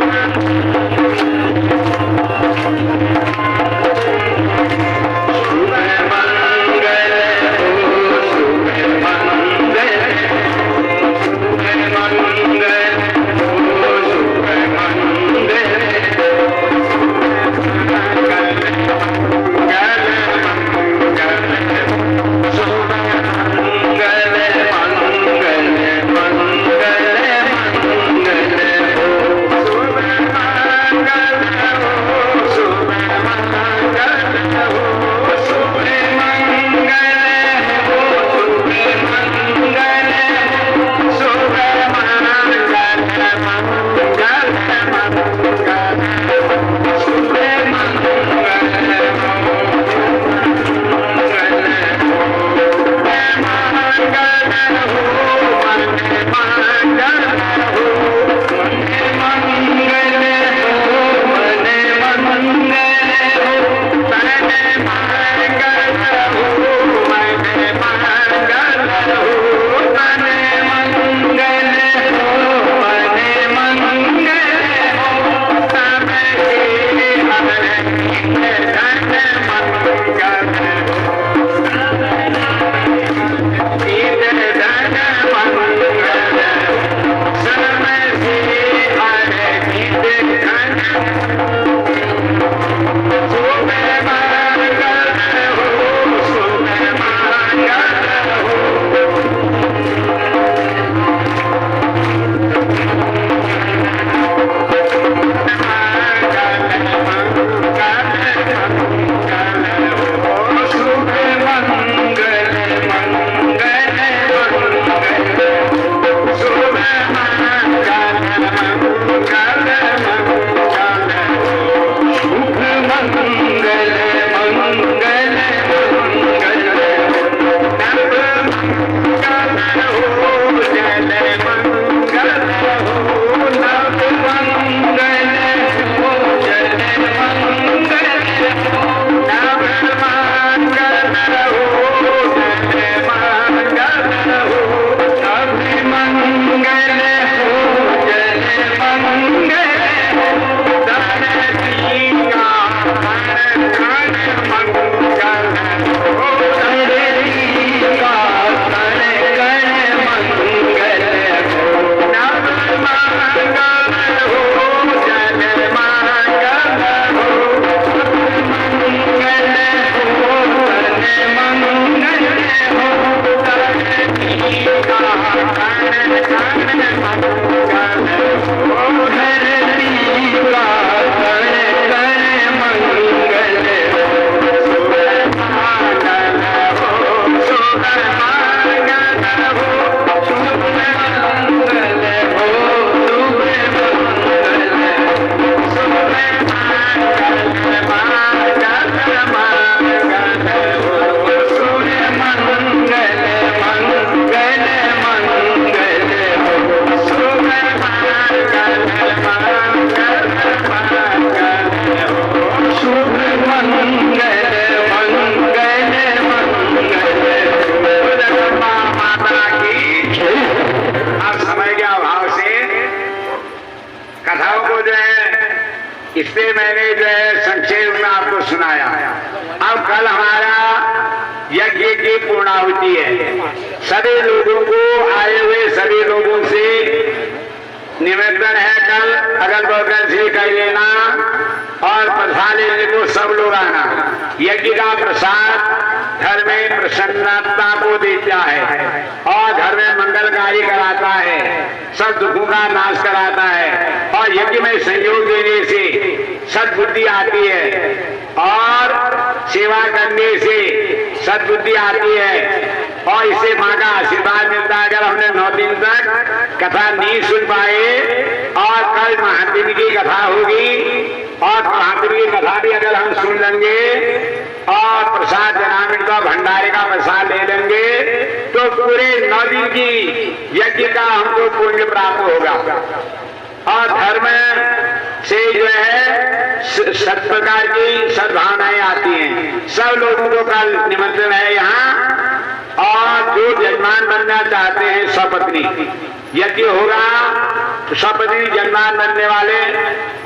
इसलिए मैंने जो है संक्षेप में आपको सुनाया। अब कल हमारा यज्ञ की पूर्णाहुति है। सभी लोगों को, आए हुए सभी लोगों से निमंत्रण है कल अगल बगल से कर लेना और प्रसाद लेने को सब लोग आना। यज्ञ का प्रसाद घर में प्रसन्नता को देता है और घर में मंगलकारी कराता है, सब दुखों का नाश कराता है और यज्ञ में सहयोग देने से सद्बुद्धि आती है और सेवा करने से सद्बुद्धि आती है और इससे माँ का आशीर्वाद मिलता है। अगर हमने 9 दिन तक कथा नहीं सुन पाए और कल महात्मा की कथा होगी और महात्मा की कथा भी अगर हम सुन लेंगे और प्रसाद जनामित का भंडारे का प्रसाद ले लेंगे तो पूरे 9 दिन की यज्ञ का हमको पुण्य प्राप्त होगा। और धर्म से जो है सब प्रकार की सद्भावनाएं आती हैं। सब लोगों को कल निमंत्रण है यहाँ और जो यजमान बनना चाहते हैं सपत्नी यज्ञ होगा तो सपत्नी यजमान बनने वाले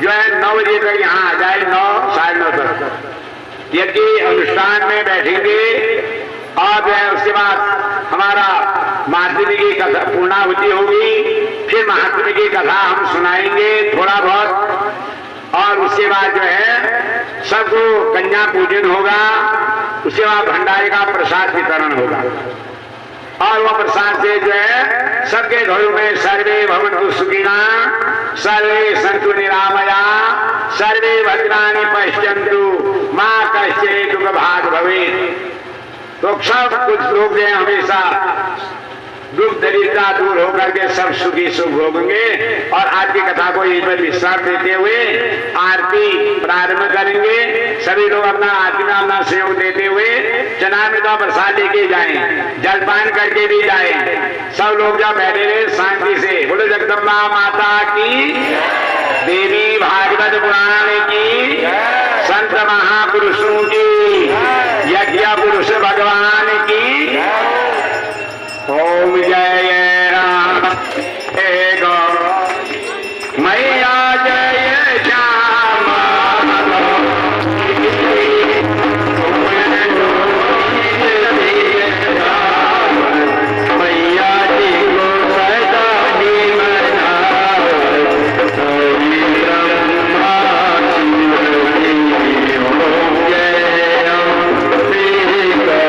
जो है 9 बजे तक यहाँ आ जाए, 9 साढ़े 9 तक यज्ञ अनुष्ठान में बैठेंगे और जो है उसके बाद हमारा महात्मा की कथा पूर्णाहुति होगी। फिर महात्मा की कथा हम सुनाएंगे थोड़ा बहुत और उसके बाद जो है सबको कन्या पूजन होगा। उसके बाद भंडारे का प्रसाद वितरण होगा और वह प्रसाद से जो है सबके घरों में सर्वे भवन्तु सुखिनः, सर्वे सन्तु निरामया, सर्वे भद्राणि पश्यन्तु, मा कश्चित् दुःखभाग् भवेत्। तो सब कुछ लोग जो हमेशा दुख दरिद्रता दूर होकर के सब सुखी सुख भोगेंगे। और आज की कथा को यहीं पर विश्राम देते हुए आरती प्रारंभ करेंगे। सभी लोग अपना आरती में अपना सहयोग देते हुए चनामित तो प्रसाद लेके जाएं, जलपान करके भी जाएं। सब लोग जब बैठे रहे शांति से। बोलो जगदम्बा माता की, देवी भागवत पुराण की, संत महापुरुषों की, यज्ञ पुरुष भगवान की। ओम जय राम हे गौ मैया जय श्याम मैया जी को सदा ही मनाओ, ब्रह्मा ओम जय राम हे गौ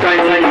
कंचन